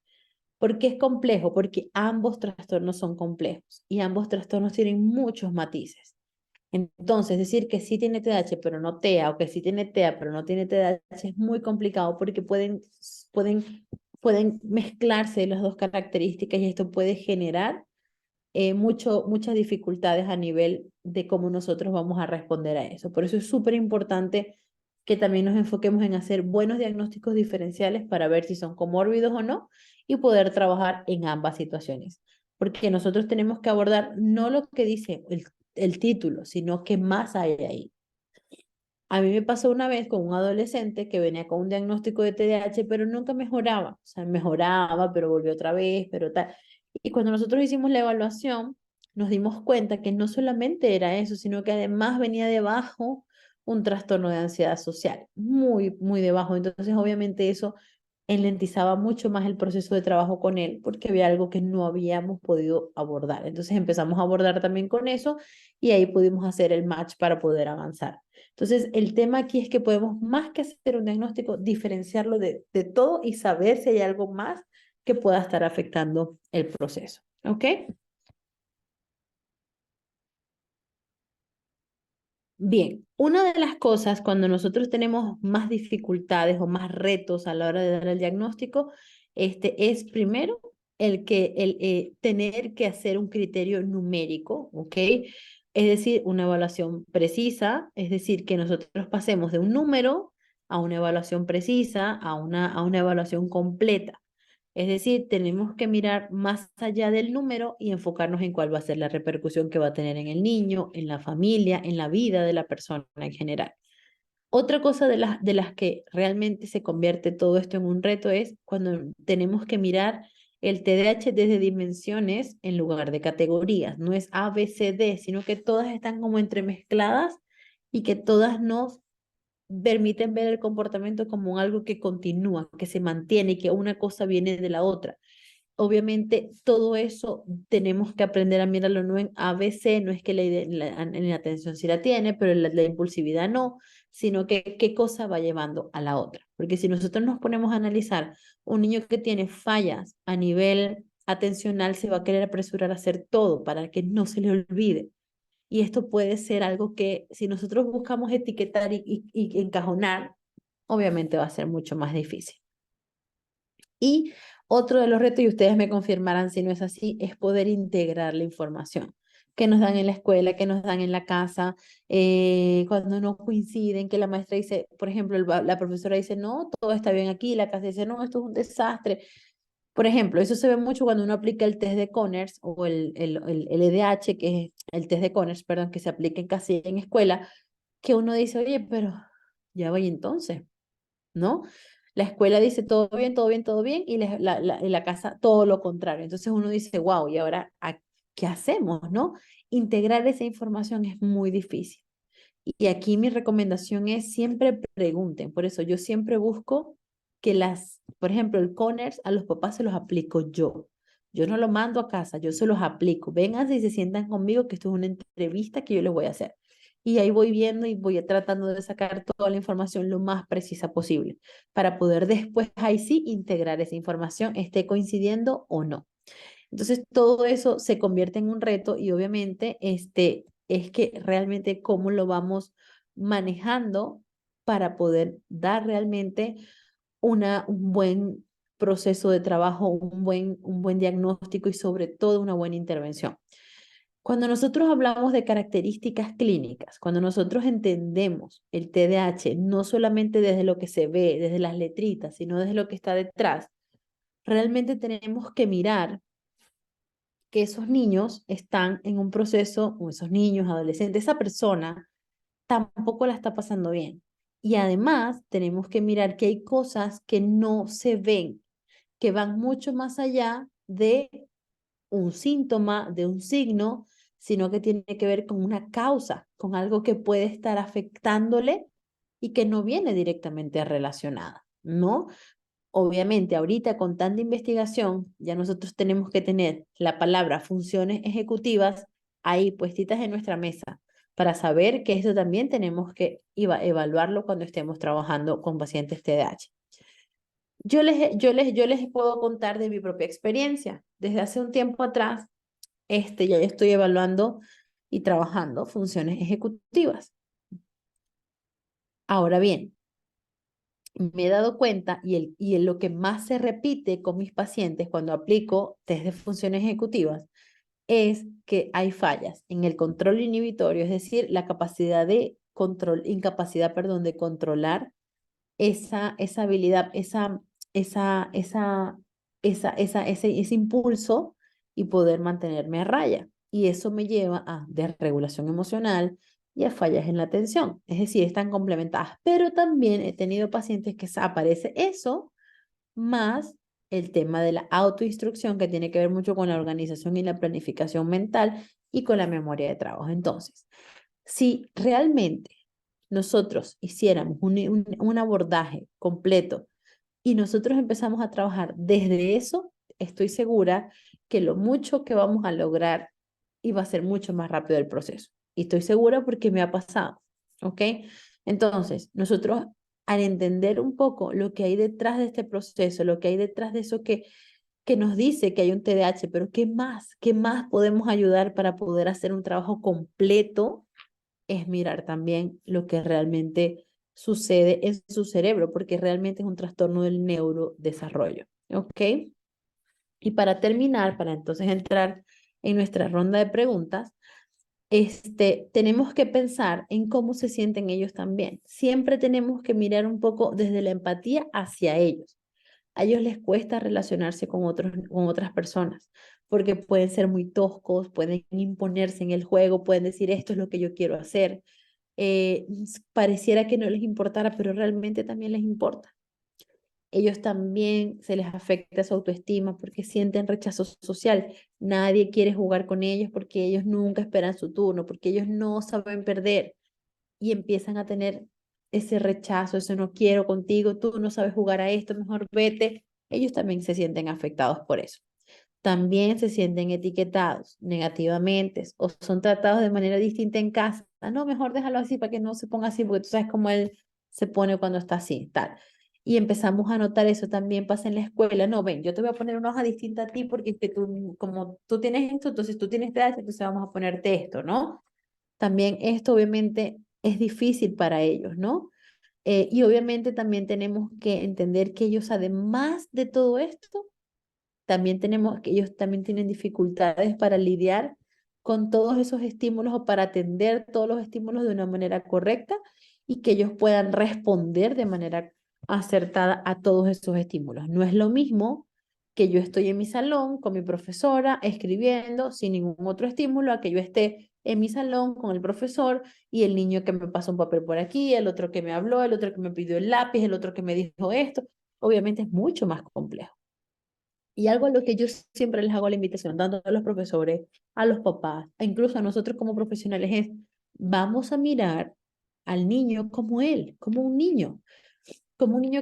¿Por qué es complejo? Porque ambos trastornos son complejos y ambos trastornos tienen muchos matices. Entonces, decir que sí tiene TDAH pero no TEA, o que sí tiene TEA pero no tiene TDAH, es muy complicado porque pueden mezclarse las dos características y esto puede generar muchas dificultades a nivel de cómo nosotros vamos a responder a eso. Por eso es súper importante que también nos enfoquemos en hacer buenos diagnósticos diferenciales para ver si son comórbidos o no y poder trabajar en ambas situaciones. Porque nosotros tenemos que abordar no lo que dice el título, sino qué más hay ahí. A mí me pasó una vez con un adolescente que venía con un diagnóstico de TDAH, pero nunca mejoraba. O sea, mejoraba, pero volvió otra vez, pero tal. Y cuando nosotros hicimos la evaluación, nos dimos cuenta que no solamente era eso, sino que además venía debajo un trastorno de ansiedad social, muy, muy debajo. Entonces, obviamente eso enlentizaba mucho más el proceso de trabajo con él porque había algo que no habíamos podido abordar. Entonces empezamos a abordar también con eso y ahí pudimos hacer el match para poder avanzar. Entonces el tema aquí es que podemos más que hacer un diagnóstico, diferenciarlo de todo y saber si hay algo más que pueda estar afectando el proceso. ¿Ok? Bien, una de las cosas cuando nosotros tenemos más dificultades o más retos a la hora de dar el diagnóstico, es primero el tener que hacer un criterio numérico, ¿ok? Es decir, una evaluación precisa, es decir, que nosotros pasemos de un número a una evaluación precisa, a una evaluación completa. Es decir, tenemos que mirar más allá del número y enfocarnos en cuál va a ser la repercusión que va a tener en el niño, en la familia, en la vida de la persona en general. Otra cosa de las que realmente se convierte todo esto en un reto es cuando tenemos que mirar el TDAH desde dimensiones en lugar de categorías. No es A, B, C, D, sino que todas están como entremezcladas y que todas nos permiten ver el comportamiento como algo que continúa, que se mantiene y que una cosa viene de la otra. Obviamente, todo eso tenemos que aprender a mirarlo no en ABC, no es que la atención sí la tiene, pero la impulsividad no, sino que qué cosa va llevando a la otra. Porque si nosotros nos ponemos a analizar un niño que tiene fallas a nivel atencional, se va a querer apresurar a hacer todo para que no se le olvide. Y esto puede ser algo que si nosotros buscamos etiquetar y encajonar, obviamente va a ser mucho más difícil. Y otro de los retos, y ustedes me confirmarán si no es así, es poder integrar la información que nos dan en la escuela, que nos dan en la casa, cuando no coinciden, que la maestra dice, por ejemplo, la profesora dice, no, todo está bien aquí, la casa dice, no, esto es un desastre. Por ejemplo, eso se ve mucho cuando uno aplica el test de Conners o el EDH, que es el test de Conners, perdón, que se aplica en casa y en escuela, que uno dice, oye, pero ya voy entonces, ¿no? La escuela dice todo bien, todo bien, todo bien, y la casa todo lo contrario. Entonces uno dice, wow, ¿y ahora qué hacemos, no? Integrar esa información es muy difícil. Y aquí mi recomendación es siempre pregunten. Por eso yo siempre busco que por ejemplo, el Conners a los papás se los aplico yo. Yo no lo mando a casa, yo se los aplico. Vengan y se sientan conmigo que esto es una entrevista que yo les voy a hacer. Y ahí voy viendo y voy tratando de sacar toda la información lo más precisa posible para poder después ahí sí integrar esa información, esté coincidiendo o no. Entonces, todo eso se convierte en un reto y obviamente es que realmente cómo lo vamos manejando para poder dar realmente un buen proceso de trabajo, un buen diagnóstico y sobre todo una buena intervención. Cuando nosotros hablamos de características clínicas, cuando nosotros entendemos el TDAH, no solamente desde lo que se ve, desde las letritas, sino desde lo que está detrás, realmente tenemos que mirar que esos niños están en un proceso, o esos niños, adolescentes, esa persona tampoco la está pasando bien. Y además tenemos que mirar que hay cosas que no se ven, que van mucho más allá de un síntoma, de un signo, sino que tiene que ver con una causa, con algo que puede estar afectándole y que no viene directamente relacionada. ¿no? Obviamente, ahorita con tanta investigación, ya nosotros tenemos que tener la palabra funciones ejecutivas ahí puestitas en nuestra mesa para saber que eso también tenemos que evaluarlo cuando estemos trabajando con pacientes TDAH. Yo les puedo contar de mi propia experiencia. Desde hace un tiempo atrás, ya estoy evaluando y trabajando funciones ejecutivas. Ahora bien, me he dado cuenta lo que más se repite con mis pacientes cuando aplico test de funciones ejecutivas es que hay fallas en el control inhibitorio, es decir, la capacidad de control, incapacidad, perdón, de controlar esa habilidad, ese impulso y poder mantenerme a raya. Y eso me lleva a desregulación emocional y a fallas en la atención. Es decir, están complementadas. Pero también he tenido pacientes que aparece eso más el tema de la autoinstrucción que tiene que ver mucho con la organización y la planificación mental y con la memoria de trabajo. Entonces, si realmente nosotros hiciéramos un abordaje completo y nosotros empezamos a trabajar desde eso, estoy segura que lo mucho que vamos a lograr iba a ser mucho más rápido el proceso. Y estoy segura porque me ha pasado, ¿ok? Entonces, nosotros al entender un poco lo que hay detrás de este proceso, lo que hay detrás de eso que nos dice que hay un TDAH, pero ¿qué más? ¿Qué más podemos ayudar para poder hacer un trabajo completo? Es mirar también lo que realmente sucede en su cerebro, porque realmente es un trastorno del neurodesarrollo. ¿Ok? Y para terminar, para entonces entrar en nuestra ronda de preguntas, tenemos que pensar en cómo se sienten ellos también. Siempre tenemos que mirar un poco desde la empatía hacia ellos. A ellos les cuesta relacionarse con otras personas porque pueden ser muy toscos, pueden imponerse en el juego, pueden decir esto es lo que yo quiero hacer. Pareciera que no les importara, pero realmente también les importa. Ellos también se les afecta su autoestima porque sienten rechazo social. Nadie quiere jugar con ellos porque ellos nunca esperan su turno, porque ellos no saben perder y empiezan a tener ese rechazo, eso no quiero contigo, tú no sabes jugar a esto, mejor vete. Ellos también se sienten afectados por eso. También se sienten etiquetados negativamente o son tratados de manera distinta en casa. No, mejor déjalo así para que no se ponga así, porque tú sabes cómo él se pone cuando está así, tal. Y empezamos a notar eso también pasa en la escuela. No, ven, yo te voy a poner una hoja distinta a ti porque es que tú, como tú tienes esto, entonces tú tienes TDAH, entonces vamos a ponerte esto, ¿no? También esto obviamente es difícil para ellos, ¿no? Y obviamente también tenemos que entender que ellos, además de todo esto, también tenemos que ellos también tienen dificultades para lidiar con todos esos estímulos o para atender todos los estímulos de una manera correcta y que ellos puedan responder de manera acertada a todos esos estímulos. No es lo mismo que yo estoy en mi salón con mi profesora escribiendo sin ningún otro estímulo a que yo esté en mi salón con el profesor y el niño que me pasa un papel por aquí, el otro que me habló, el otro que me pidió el lápiz, el otro que me dijo esto. Obviamente es mucho más complejo. Y algo a lo que yo siempre les hago la invitación, tanto a los profesores, a los papás, e incluso a nosotros como profesionales, es vamos a mirar al niño como él, como un niño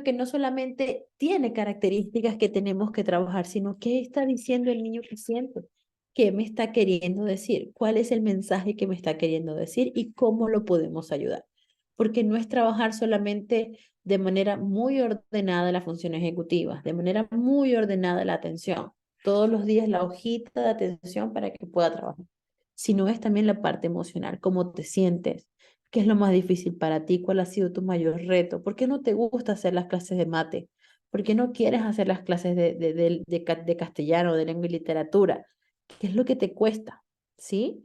que no solamente tiene características que tenemos que trabajar, sino qué está diciendo el niño que siente, qué me está queriendo decir, cuál es el mensaje que me está queriendo decir y cómo lo podemos ayudar. Porque no es trabajar solamente de manera muy ordenada la función ejecutiva, de manera muy ordenada la atención. Todos los días la hojita de atención para que pueda trabajar. Sino es también la parte emocional, cómo te sientes, qué es lo más difícil para ti, cuál ha sido tu mayor reto, por qué no te gusta hacer las clases de mate, por qué no quieres hacer las clases de castellano, de lengua y literatura, qué es lo que te cuesta, ¿sí?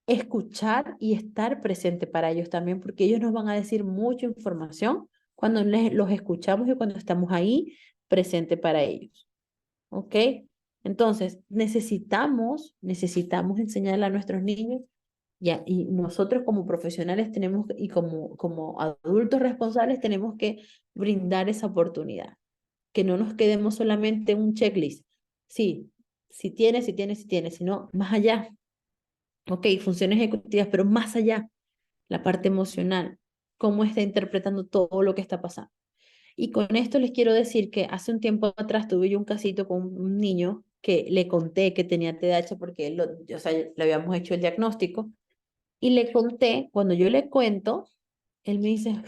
Escuchar y estar presente para ellos también, porque ellos nos van a decir mucha información cuando los escuchamos y cuando estamos ahí presente para ellos. ¿Ok? Entonces, necesitamos enseñarle a nuestros niños ya, y nosotros como profesionales tenemos, y como adultos responsables, tenemos que brindar esa oportunidad, que no nos quedemos solamente en un checklist. Sí, si tienes, si tienes, si tienes, sino más allá. Ok, funciones ejecutivas, pero más allá, la parte emocional, cómo está interpretando todo lo que está pasando. Y con esto les quiero decir que hace un tiempo atrás tuve yo un casito con un niño que le conté que tenía TDAH porque o sea, le habíamos hecho el diagnóstico y le conté, cuando yo le cuento, él me dice,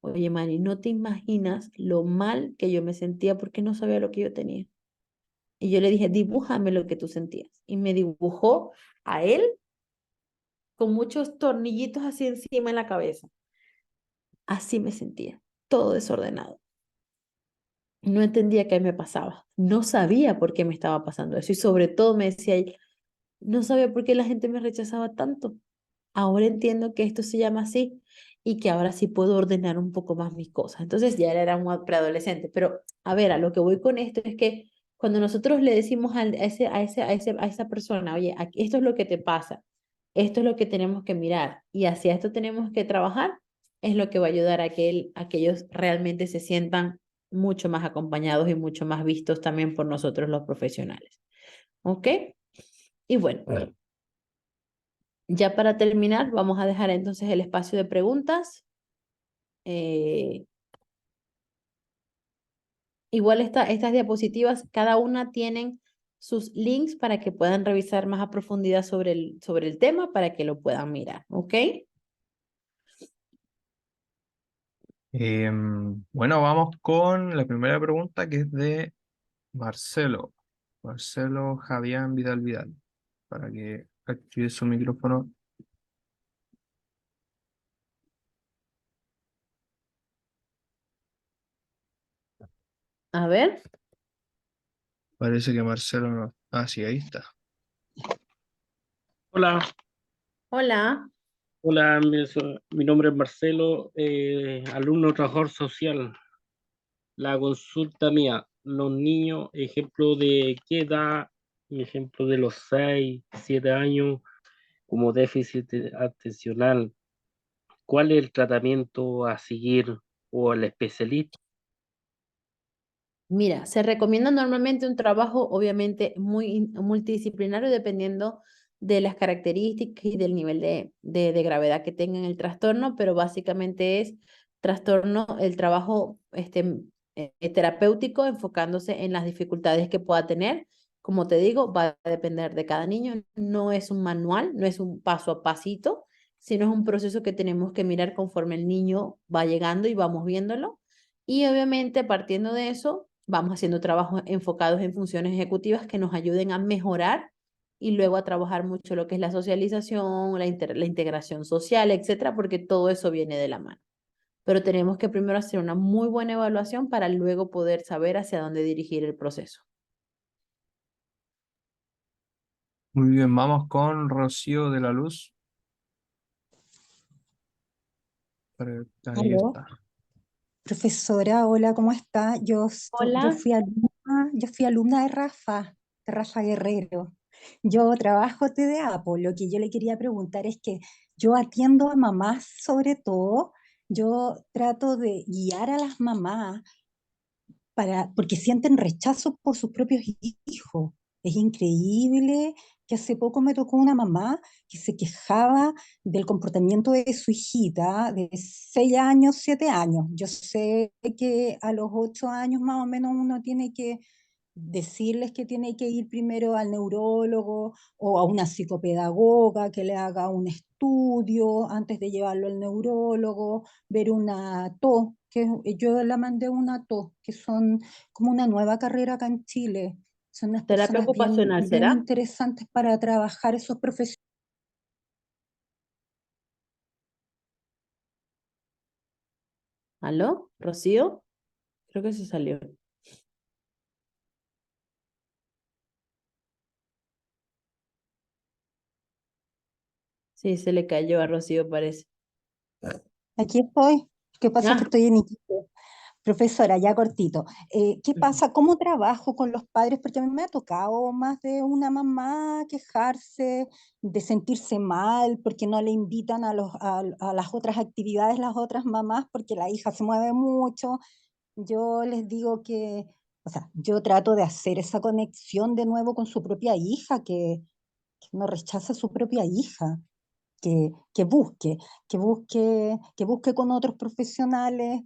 oye, Mari, no te imaginas lo mal que yo me sentía porque no sabía lo que yo tenía. Y yo le dije, dibújame lo que tú sentías. Y me dibujó a él con muchos tornillitos así encima en la cabeza. Así me sentía, todo desordenado. No entendía qué me pasaba. No sabía por qué me estaba pasando eso. Y sobre todo me decía, no sabía por qué la gente me rechazaba tanto. Ahora entiendo que esto se llama así y que ahora sí puedo ordenar un poco más mis cosas. Entonces ya era un preadolescente. Pero a ver, a lo que voy con esto es que cuando nosotros le decimos a esa persona, oye, esto es lo que te pasa, esto es lo que tenemos que mirar y hacia esto tenemos que trabajar, es lo que va a ayudar a que ellos realmente se sientan mucho más acompañados y mucho más vistos también por nosotros los profesionales. ¿Ok? Y bueno, ya para terminar, vamos a dejar entonces el espacio de preguntas. Eh, igual estas diapositivas, cada una tienen sus links para que puedan revisar más a profundidad sobre el tema, para que lo puedan mirar, ¿ok? Bueno, vamos con la primera pregunta que es de Marcelo. Marcelo Javián Vidal Vidal. Para que active su micrófono. A ver, Parece que Marcelo no. Ah, sí, ahí está. Hola, hola. hola, mi nombre es Marcelo, alumno trabajador social. La consulta mía, los niños, ejemplo de qué edad, ejemplo de los 6, 7 años, como déficit atencional, ¿cuál es el tratamiento a seguir o el especialista? Mira, se recomienda normalmente un trabajo obviamente multidisciplinario dependiendo de las características y del nivel de gravedad que tenga el trastorno, pero básicamente es trastorno, el trabajo terapéutico enfocándose en las dificultades que pueda tener. Como te digo, va a depender de cada niño, no es un manual, no es un paso a pasito, sino es un proceso que tenemos que mirar conforme el niño va llegando y vamos viéndolo. Y obviamente partiendo de eso, vamos haciendo trabajos enfocados en funciones ejecutivas que nos ayuden a mejorar y luego a trabajar mucho lo que es la socialización, la integración social, etcétera, porque todo eso viene de la mano. Pero tenemos que primero hacer una muy buena evaluación para luego poder saber hacia dónde dirigir el proceso. Muy bien, vamos con Rocío de la Luz. Ahí Aló, está. profesora, hola, ¿cómo está? Hola. Yo fui alumna de Rafa Guerrero. Yo trabajo TDA, por lo que yo le quería preguntar es que yo atiendo a mamás sobre todo, yo trato de guiar a las mamás porque sienten rechazo por sus propios hijos. Es increíble que hace poco me tocó una mamá que se quejaba del comportamiento de su hijita de 6 años, 7 años. Yo sé que a los 8 años más o menos uno tiene que decirles que tiene que ir primero al neurólogo o a una psicopedagoga que le haga un estudio antes de llevarlo al neurólogo, ver una TO, yo la mandé una TO, que son como una nueva carrera acá en Chile. Son unas Terapia personas ocupacional, bien ¿será? interesantes para trabajar esos profesionales. ¿Aló? ¿Rocío? Creo que se salió. Sí, se le cayó a Rocío, parece. Aquí estoy. Lo que pasa es que Ah, estoy en Iquique. Profesora, ya cortito. ¿Qué pasa? ¿Cómo trabajo con los padres? Porque a mí me ha tocado más de una mamá quejarse, de sentirse mal, porque no le invitan a las otras actividades, las otras mamás, porque la hija se mueve mucho. Yo les digo o sea, yo trato de hacer esa conexión de nuevo con su propia hija, que no rechaza a su propia hija, que busque con otros profesionales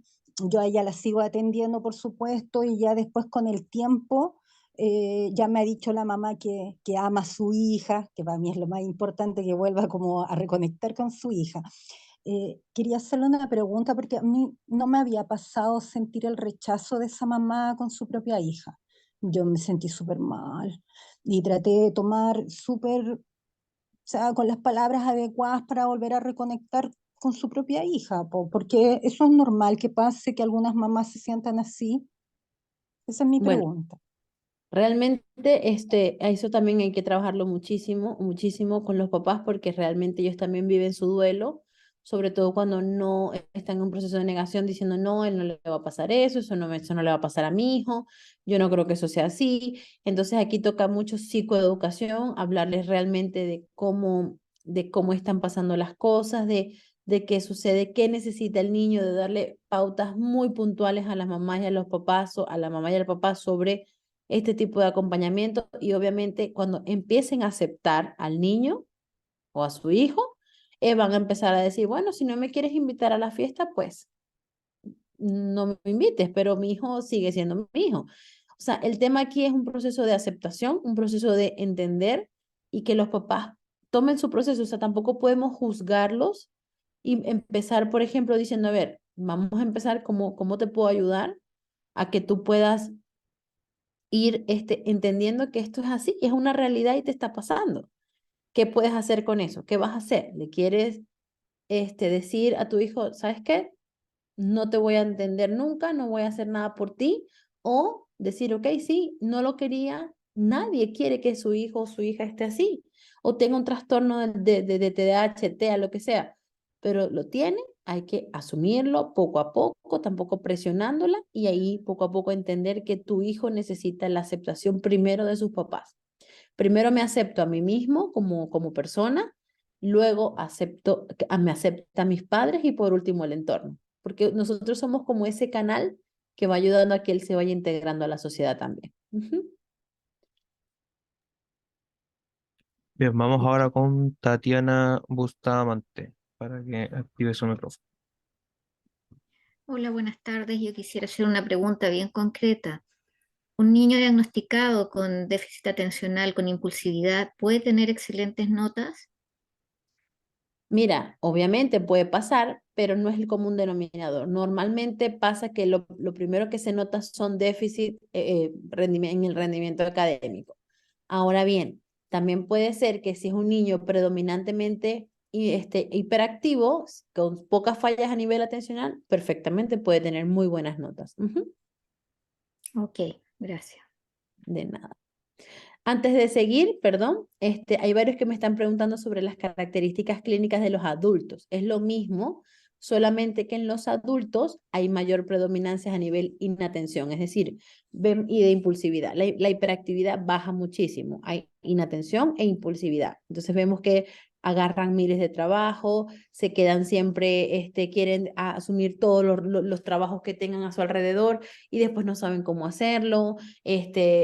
yo a ella la sigo atendiendo, por supuesto, y ya después con el tiempo ya me ha dicho la mamá que ama a su hija, que para mí es lo más importante, que vuelva como a reconectar con su hija. Quería hacerle una pregunta porque a mí no me había pasado sentir el rechazo de esa mamá con su propia hija. Yo me sentí súper mal y traté de tomar súper, o sea, con las palabras adecuadas para volver a reconectar con su propia hija, porque eso es normal que pase, que algunas mamás se sientan así. Esa es mi Bueno, pregunta. realmente a eso también hay que trabajarlo muchísimo, muchísimo con los papás porque realmente ellos también viven su duelo, sobre todo cuando no están en un proceso de negación diciendo, no, él no le va a pasar eso, eso no le va a pasar a mi hijo, yo no creo que eso sea así. Entonces aquí toca mucho psicoeducación, hablarles realmente de cómo están pasando las cosas, de qué sucede, qué necesita el niño, de darle pautas muy puntuales a las mamás y a los papás, o a la mamá y al papá sobre este tipo de acompañamiento y obviamente cuando empiecen a aceptar al niño o a su hijo, van a empezar a decir, bueno, si no me quieres invitar a la fiesta, pues no me invites, pero mi hijo sigue siendo mi hijo. O sea, el tema aquí es un proceso de aceptación, un proceso de entender y que los papás tomen su proceso. O sea, tampoco podemos juzgarlos y empezar, por ejemplo, diciendo, a ver, vamos a empezar cómo te puedo ayudar a que tú puedas ir entendiendo que esto es así, es una realidad y te está pasando. ¿Qué puedes hacer con eso? ¿Qué vas a hacer? ¿Le quieres decir a tu hijo, ¿sabes qué? No te voy a entender nunca, no voy a hacer nada por ti? O decir, ok, sí, no lo quería, nadie quiere que su hijo o su hija esté así, o tenga un trastorno de TDAH, TEA, lo que sea, pero lo tiene, hay que asumirlo poco a poco, tampoco presionándola, y ahí poco a poco entender que tu hijo necesita la aceptación primero de sus papás. Primero me acepto a mí mismo como persona, luego me acepta a mis padres y por último el entorno, porque nosotros somos como ese canal que va ayudando a que él se vaya integrando a la sociedad también. Ujú. Bien, vamos ahora con Tatiana Bustamante para que active su micrófono. Hola, buenas tardes. Yo quisiera hacer una pregunta bien concreta. ¿Un niño diagnosticado con déficit atencional, con impulsividad, puede tener excelentes notas? Mira, obviamente puede pasar, pero no es el común denominador. Normalmente pasa que lo primero que se nota son déficit en el rendimiento académico. Ahora bien, también puede ser que si es un niño predominantemente hiperactivo, con pocas fallas a nivel atencional, perfectamente puede tener muy buenas notas. Ujú. Ok, gracias. De nada. Antes de seguir, perdón, hay varios que me están preguntando sobre las características clínicas de los adultos. Es lo mismo, solamente que en los adultos hay mayor predominancia a nivel inatención, es decir, y de impulsividad. La hiperactividad baja muchísimo, hay inatención e impulsividad. Entonces vemos que agarran miles de trabajo, se quedan siempre, quieren asumir todos los trabajos que tengan a su alrededor y después no saben cómo hacerlo.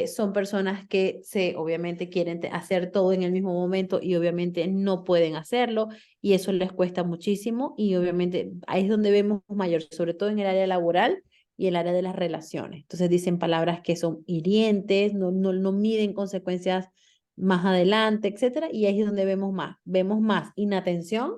Son personas que obviamente quieren hacer todo en el mismo momento y obviamente no pueden hacerlo y eso les cuesta muchísimo y obviamente ahí es donde vemos mayor, sobre todo en el área laboral y el área de las relaciones. Entonces dicen palabras que son hirientes, no miden consecuencias más adelante, etcétera, y ahí es donde vemos más inatención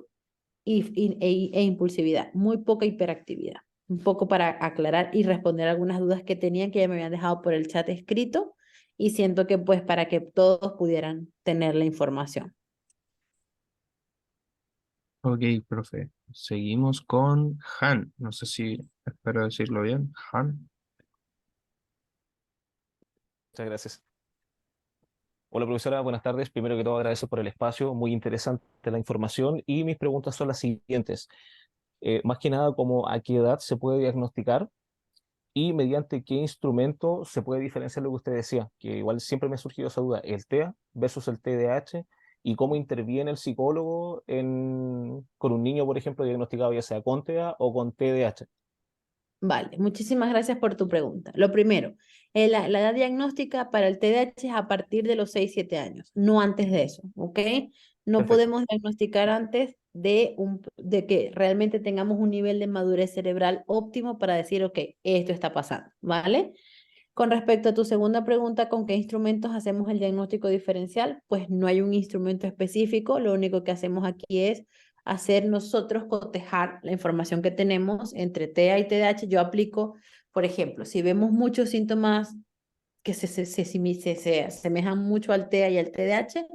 e impulsividad, muy poca hiperactividad. Un poco para aclarar y responder algunas dudas que tenían que ya me habían dejado por el chat escrito y siento que pues para que todos pudieran tener la información. Ok, profe. Seguimos con Han. No sé si espero decirlo bien. Han. Muchas gracias. Hola profesora, buenas tardes. Primero que todo agradezco por el espacio, muy interesante la información y mis preguntas son las siguientes. Más que nada, ¿cómo a qué edad se puede diagnosticar y mediante qué instrumento se puede diferenciar lo que usted decía? Que igual siempre me ha surgido esa duda, el TEA versus el TDAH y cómo interviene el psicólogo con un niño, por ejemplo, diagnosticado ya sea con TEA o con TDAH. Vale, muchísimas gracias por tu pregunta. Lo primero, la edad diagnóstica para el TDAH es a partir de los 6, 7 años, no antes de eso, ¿ok? No Perfecto. podemos diagnosticar antes de que realmente tengamos un nivel de madurez cerebral óptimo para decir, ok, esto está pasando, ¿vale? Con respecto a tu segunda pregunta, ¿con qué instrumentos hacemos el diagnóstico diferencial? Pues no hay un instrumento específico, lo único que hacemos aquí es hacer nosotros cotejar la información que tenemos entre TEA y TDAH. Yo aplico, por ejemplo, si vemos muchos síntomas que se asemejan mucho al TEA y al TDAH,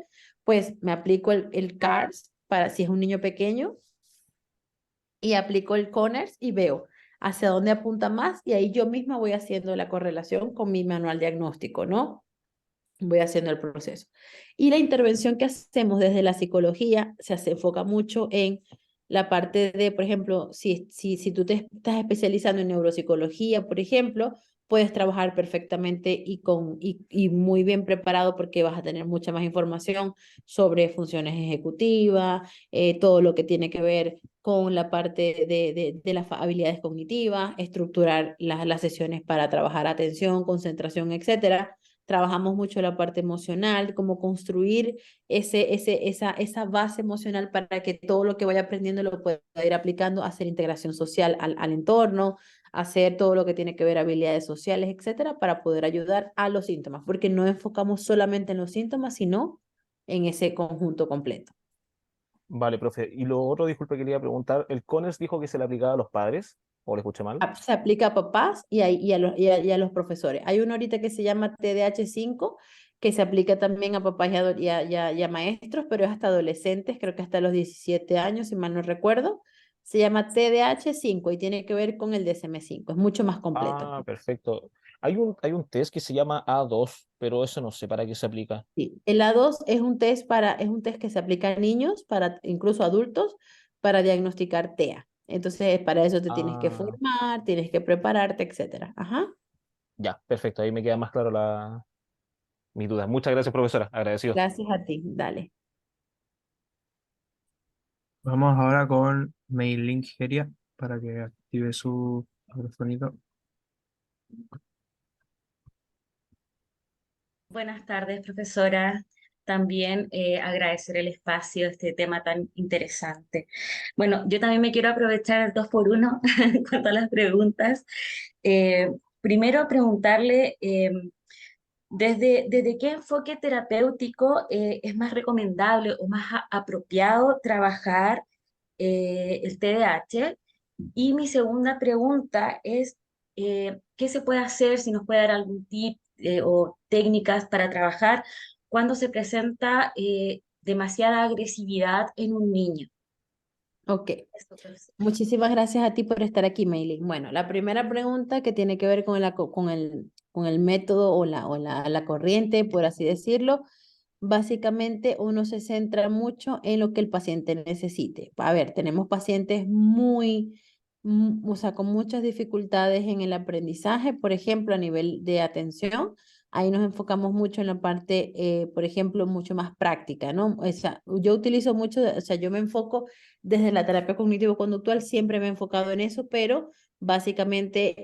pues me aplico el CARS para si es un niño pequeño y aplico el Conners y veo hacia dónde apunta más y ahí yo misma voy haciendo la correlación con mi manual diagnóstico, ¿no? Voy haciendo el proceso. Y la intervención que hacemos desde la psicología se enfoca mucho en la parte de, por ejemplo, si tú te estás especializando en neuropsicología, por ejemplo, puedes trabajar perfectamente y muy bien preparado porque vas a tener mucha más información sobre funciones ejecutivas, todo lo que tiene que ver con la parte de las habilidades cognitivas, estructurar las sesiones para trabajar atención, concentración, etcétera. Trabajamos mucho la parte emocional, cómo construir esa base emocional para que todo lo que vaya aprendiendo lo pueda ir aplicando, hacer integración social al entorno, hacer todo lo que tiene que ver habilidades sociales, etcétera, para poder ayudar a los síntomas, porque no enfocamos solamente en los síntomas, sino en ese conjunto completo. Vale, profe. Y lo otro, disculpe que le iba a preguntar, ¿el CONERS dijo que se le aplicaba a los padres? ¿O le escuché mal? Se aplica a papás y a los profesores. Hay uno ahorita que se llama TDAH-5, que se aplica también a papás y a maestros, pero es hasta adolescentes, creo que hasta los 17 años, si mal no recuerdo. Se llama TDAH-5 y tiene que ver con el DSM-5, es mucho más completo. Ah, perfecto. Hay un test que se llama A2, pero eso no sé para qué se aplica. Sí. El A2 es un test que se aplica a niños, para incluso adultos, para diagnosticar TEA. Entonces, para eso te tienes que Ah, formar, tienes que prepararte, etcétera. Ajá. ya, perfecto. Ahí me queda más claro mis dudas. Muchas gracias, profesora. Agradecido. Gracias a ti. Dale. Vamos ahora con Maylin Geria para que active su microfonito. Buenas tardes, profesora. También agradecer el espacio, este tema tan interesante. Bueno, yo también me quiero aprovechar el 2 por 1 en cuanto a las preguntas. Eh, Primero, preguntarle desde qué enfoque terapéutico es más recomendable o más apropiado trabajar el TDAH. Y mi segunda pregunta es, ¿qué se puede hacer, si nos puede dar algún tip o técnicas para trabajar cuando se presenta demasiada agresividad en un niño? Ok. Esto, profesor. Muchísimas gracias a ti por estar aquí, Maylin. Bueno, la primera pregunta que tiene que ver con el método o la corriente, por así decirlo, básicamente uno se centra mucho en lo que el paciente necesite. A ver, tenemos pacientes o sea, con muchas dificultades en el aprendizaje, por ejemplo, a nivel de atención. Ahí nos enfocamos mucho en la parte, por ejemplo, mucho más práctica, ¿no? O sea, yo utilizo mucho, o sea, yo me enfoco desde la terapia cognitivo-conductual, siempre me he enfocado en eso, pero básicamente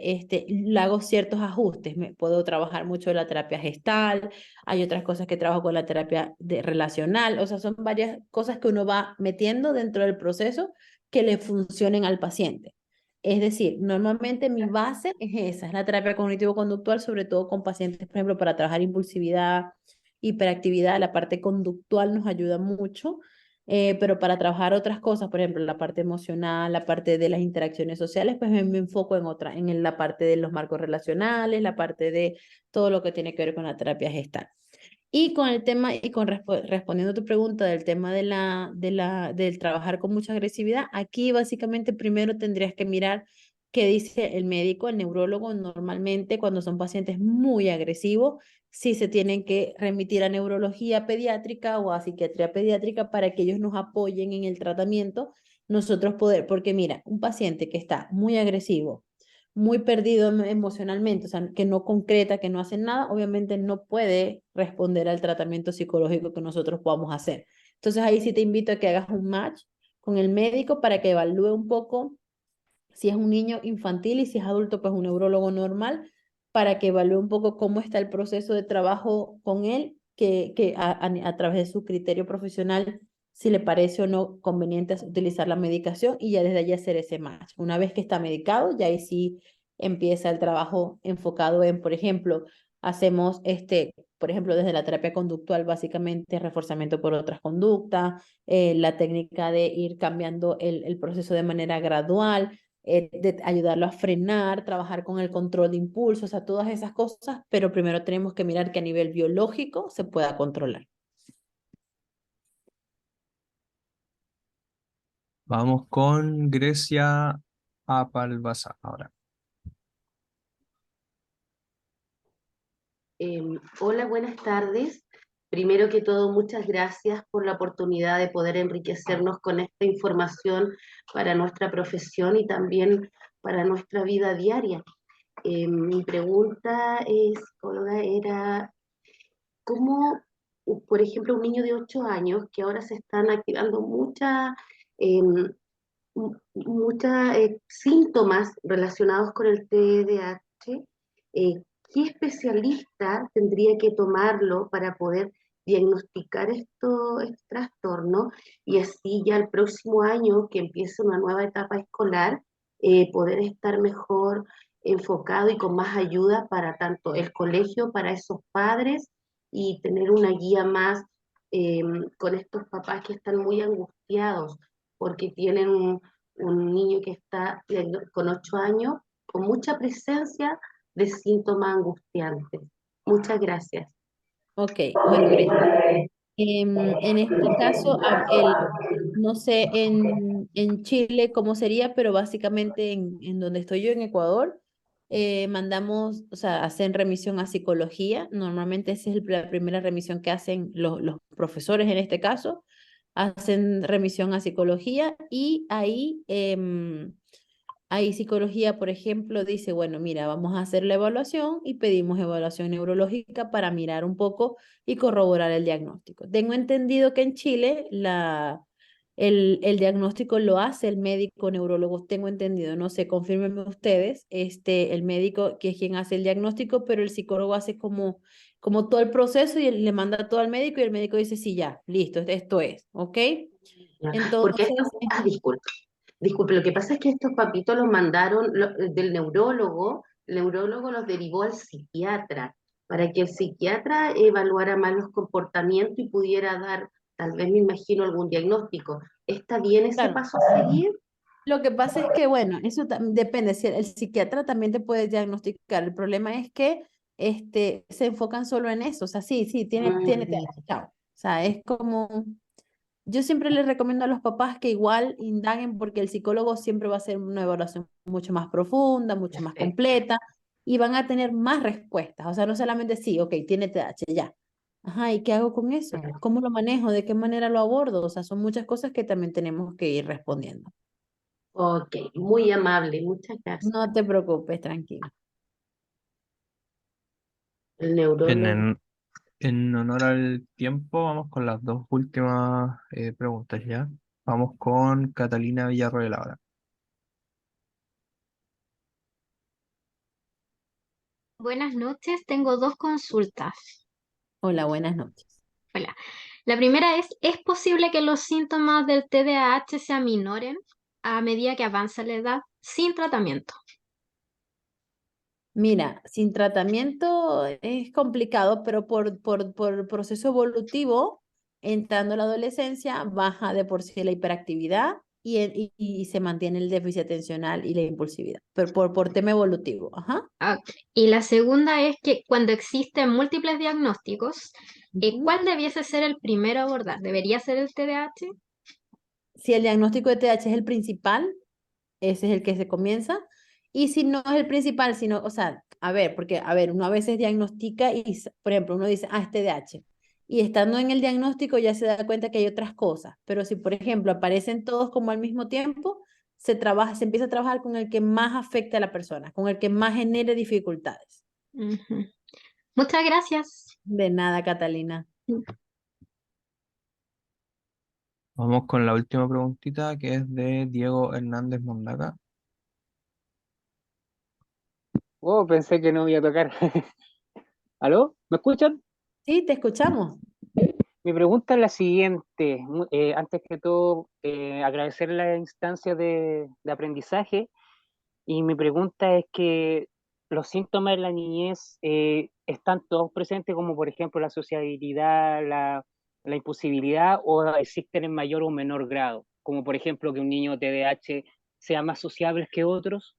le hago ciertos ajustes. Puedo trabajar mucho en la terapia gestal, hay otras cosas que trabajo con la terapia relacional, o sea, son varias cosas que uno va metiendo dentro del proceso que le funcionen al paciente. Es decir, normalmente mi base es esa, es la terapia cognitivo-conductual, sobre todo con pacientes, por ejemplo, para trabajar impulsividad, hiperactividad, la parte conductual nos ayuda mucho, pero para trabajar otras cosas, por ejemplo, la parte emocional, la parte de las interacciones sociales, pues me enfoco en la parte de los marcos relacionales, la parte de todo lo que tiene que ver con la terapia gestal. Y con el tema, respondiendo a tu pregunta del tema del trabajar con mucha agresividad, aquí básicamente primero tendrías que mirar qué dice el médico, el neurólogo. Normalmente cuando son pacientes muy agresivos, sí se tienen que remitir a neurología pediátrica o a psiquiatría pediátrica para que ellos nos apoyen en el tratamiento, nosotros poder, porque mira, un paciente que está muy agresivo, muy perdido emocionalmente, o sea, que no concreta, que no hace nada, obviamente no puede responder al tratamiento psicológico que nosotros podamos hacer. Entonces ahí sí te invito a que hagas un match con el médico para que evalúe un poco si es un niño infantil y si es adulto, pues un neurólogo normal, para que evalúe un poco cómo está el proceso de trabajo con él, que a través de su criterio profesional si le parece o no conveniente utilizar la medicación y ya desde allí hacer ese match. Una vez que está medicado, ya ahí sí empieza el trabajo enfocado en, por ejemplo, hacemos por ejemplo, desde la terapia conductual, básicamente reforzamiento por otras conductas, la técnica de ir cambiando el proceso de manera gradual, de ayudarlo a frenar, trabajar con el control de impulsos, o sea, todas esas cosas, pero primero tenemos que mirar que a nivel biológico se pueda controlar. Vamos con Grecia Apalbaza ahora. Hola, buenas tardes. Primero que todo, muchas gracias por la oportunidad de poder enriquecernos con esta información para nuestra profesión y también para nuestra vida diaria. Mi pregunta psicóloga, era cómo, por ejemplo, un niño de 8 años, que ahora se están activando em, muchas síntomas relacionados con el TDAH, eh, ¿qué especialista tendría que tomarlo para poder diagnosticar este trastorno y así ya el próximo año que empiece una nueva etapa escolar, poder estar mejor enfocado y con más ayuda para tanto el colegio, para esos padres y tener una guía más con estos papás que están muy angustiados porque tienen un niño que está con 8 años con mucha presencia de síntomas angustiantes? Muchas gracias. Ok, bueno, Grecia. En este caso, no sé en Chile cómo sería, pero básicamente en donde estoy yo, en Ecuador, mandamos, o sea, hacen remisión a psicología. Normalmente esa es la primera remisión que hacen los profesores en este caso. Hacen remisión a psicología y ahí psicología, por ejemplo, dice, bueno, mira, vamos a hacer la evaluación y pedimos evaluación neurológica para mirar un poco y corroborar el diagnóstico. Tengo entendido que en Chile el diagnóstico lo hace el médico neurólogo, tengo entendido, no sé, confírmenme ustedes, el médico que es quien hace el diagnóstico, pero el psicólogo hace como todo el proceso y él le manda todo al médico y el médico dice, sí, ya, listo, esto es, ¿ok? Porque Entonces, disculpe, lo que pasa es que estos papitos los mandaron del neurólogo, el neurólogo los derivó al psiquiatra, para que el psiquiatra evaluara más los comportamientos y pudiera dar, tal vez me imagino, algún diagnóstico. ¿Está bien ese claro. paso a seguir? Lo que pasa es que, bueno, eso depende, si el psiquiatra también te puede diagnosticar, el problema es que se enfocan solo en eso, o sea, sí, tiene TDAH, chao. O sea, es como, yo siempre les recomiendo a los papás que igual indaguen porque el psicólogo siempre va a hacer una evaluación mucho más profunda, mucho más Perfecto. completa y van a tener más respuestas, o sea, no solamente sí, ok, tiene TDAH, ya. Ajá, ¿y qué hago con eso? ¿Cómo lo manejo? ¿De qué manera lo abordo? O sea, son muchas cosas que también tenemos que ir respondiendo. Ok, muy amable, muchas gracias. No te preocupes, tranquilo. El En, neurólogo. en, en honor al tiempo, vamos con las dos últimas preguntas ya. Vamos con Catalina Villarroel ahora. Buenas noches, tengo dos consultas. Hola, buenas noches. Hola. La primera ¿es posible que los síntomas del TDAH se aminoren a medida que avanza la edad sin tratamiento? Mira, sin tratamiento es complicado, pero por proceso evolutivo, entrando a la adolescencia, baja de por sí la hiperactividad y se mantiene el déficit atencional y la impulsividad, pero por tema evolutivo. Ajá. Ah, y la segunda es que cuando existen múltiples diagnósticos, Ujú. ¿cuál debiese ser el primero a abordar? ¿Debería ser el TDAH? Si el diagnóstico de TDAH es el principal, ese es el que se comienza. Y si no es el principal, sino, o sea, a ver, porque, a ver, uno a veces diagnostica y, por ejemplo, uno dice, es TDAH. Y estando en el diagnóstico ya se da cuenta que hay otras cosas. Pero si, por ejemplo, aparecen todos como al mismo tiempo, se empieza a trabajar con el que más afecta a la persona, con el que más genere dificultades. Ujú. Muchas gracias. De nada, Catalina. Vamos con la última preguntita que es de Diego Hernández Mondaca. Oh, pensé que no iba a tocar. ¿Aló? ¿Me escuchan? Sí, te escuchamos. Mi pregunta es la siguiente. Antes que todo, agradecer la instancia de aprendizaje. Y mi pregunta es que los síntomas de la niñez están todos presentes, como por ejemplo la sociabilidad, la impulsibilidad, o existen en mayor o menor grado, como por ejemplo que un niño TDAH sea más sociable que otros.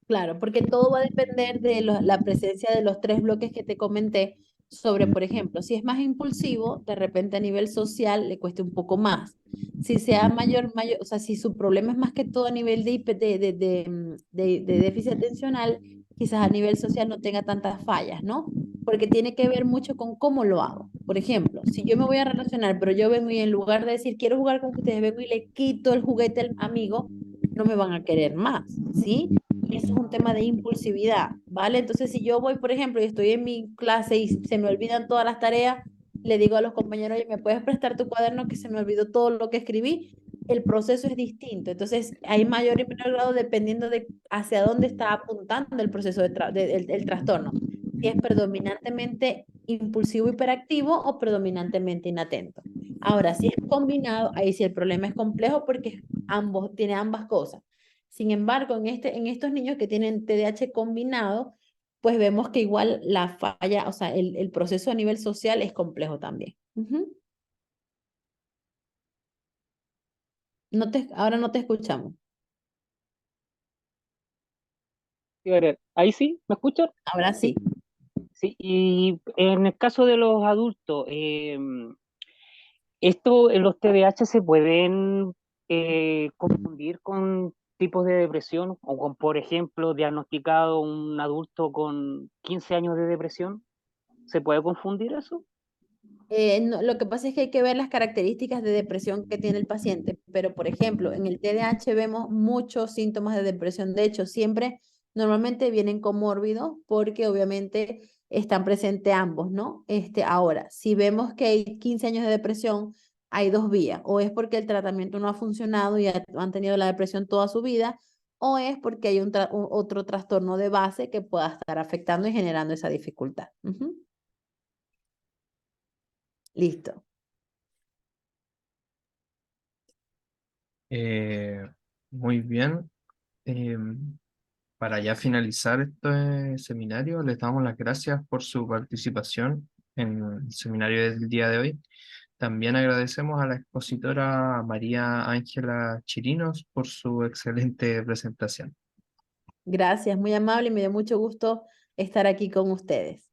Claro, porque todo va a depender de la presencia de los tres bloques que te comenté sobre, por ejemplo, si es más impulsivo, de repente a nivel social le cueste un poco más. Si sea mayor, o sea, si su problema es más que todo a nivel de déficit atencional, quizás a nivel social no tenga tantas fallas, ¿no? Porque tiene que ver mucho con cómo lo hago. Por ejemplo, si yo me voy a relacionar, pero yo vengo y en lugar de decir quiero jugar con ustedes, vengo y le quito el juguete al amigo, no me van a querer más, ¿sí? Y eso es un tema de impulsividad, ¿vale? Entonces, si yo voy, por ejemplo, y estoy en mi clase y se me olvidan todas las tareas, le digo a los compañeros, oye, ¿me puedes prestar tu cuaderno que se me olvidó todo lo que escribí? El proceso es distinto. Entonces, hay mayor y menor grado dependiendo de hacia dónde está apuntando el proceso el trastorno. Si es predominantemente impulsivo hiperactivo o predominantemente inatento. Ahora, si es combinado, ahí sí el problema es complejo porque tiene ambas cosas. Sin embargo, en estos niños que tienen TDAH combinado, pues vemos que igual la falla, o sea, el proceso a nivel social es complejo también. Ujú. Ahora no te escuchamos. Sí, ahí sí, ¿me escuchan? Ahora sí. Sí, y en el caso de los adultos, los TDAH se pueden confundir con tipos de depresión o con, por ejemplo, diagnosticado un adulto con 15 años de depresión. ¿Se puede confundir eso? Lo que pasa es que hay que ver las características de depresión que tiene el paciente, pero por ejemplo, en el TDAH vemos muchos síntomas de depresión. De hecho, siempre normalmente vienen comórbidos porque obviamente están presentes ambos, ¿no? Ahora, si vemos que hay 15 años de depresión, hay dos vías, o es porque el tratamiento no ha funcionado y han tenido la depresión toda su vida, o es porque hay otro trastorno de base que pueda estar afectando y generando esa dificultad. Ujú. Listo. Eh, Muy bien. Para ya finalizar este seminario, les damos las gracias por su participación en el seminario del día de hoy. También agradecemos a la expositora María Ángela Chirinos por su excelente presentación. Gracias, muy amable y me dio mucho gusto estar aquí con ustedes.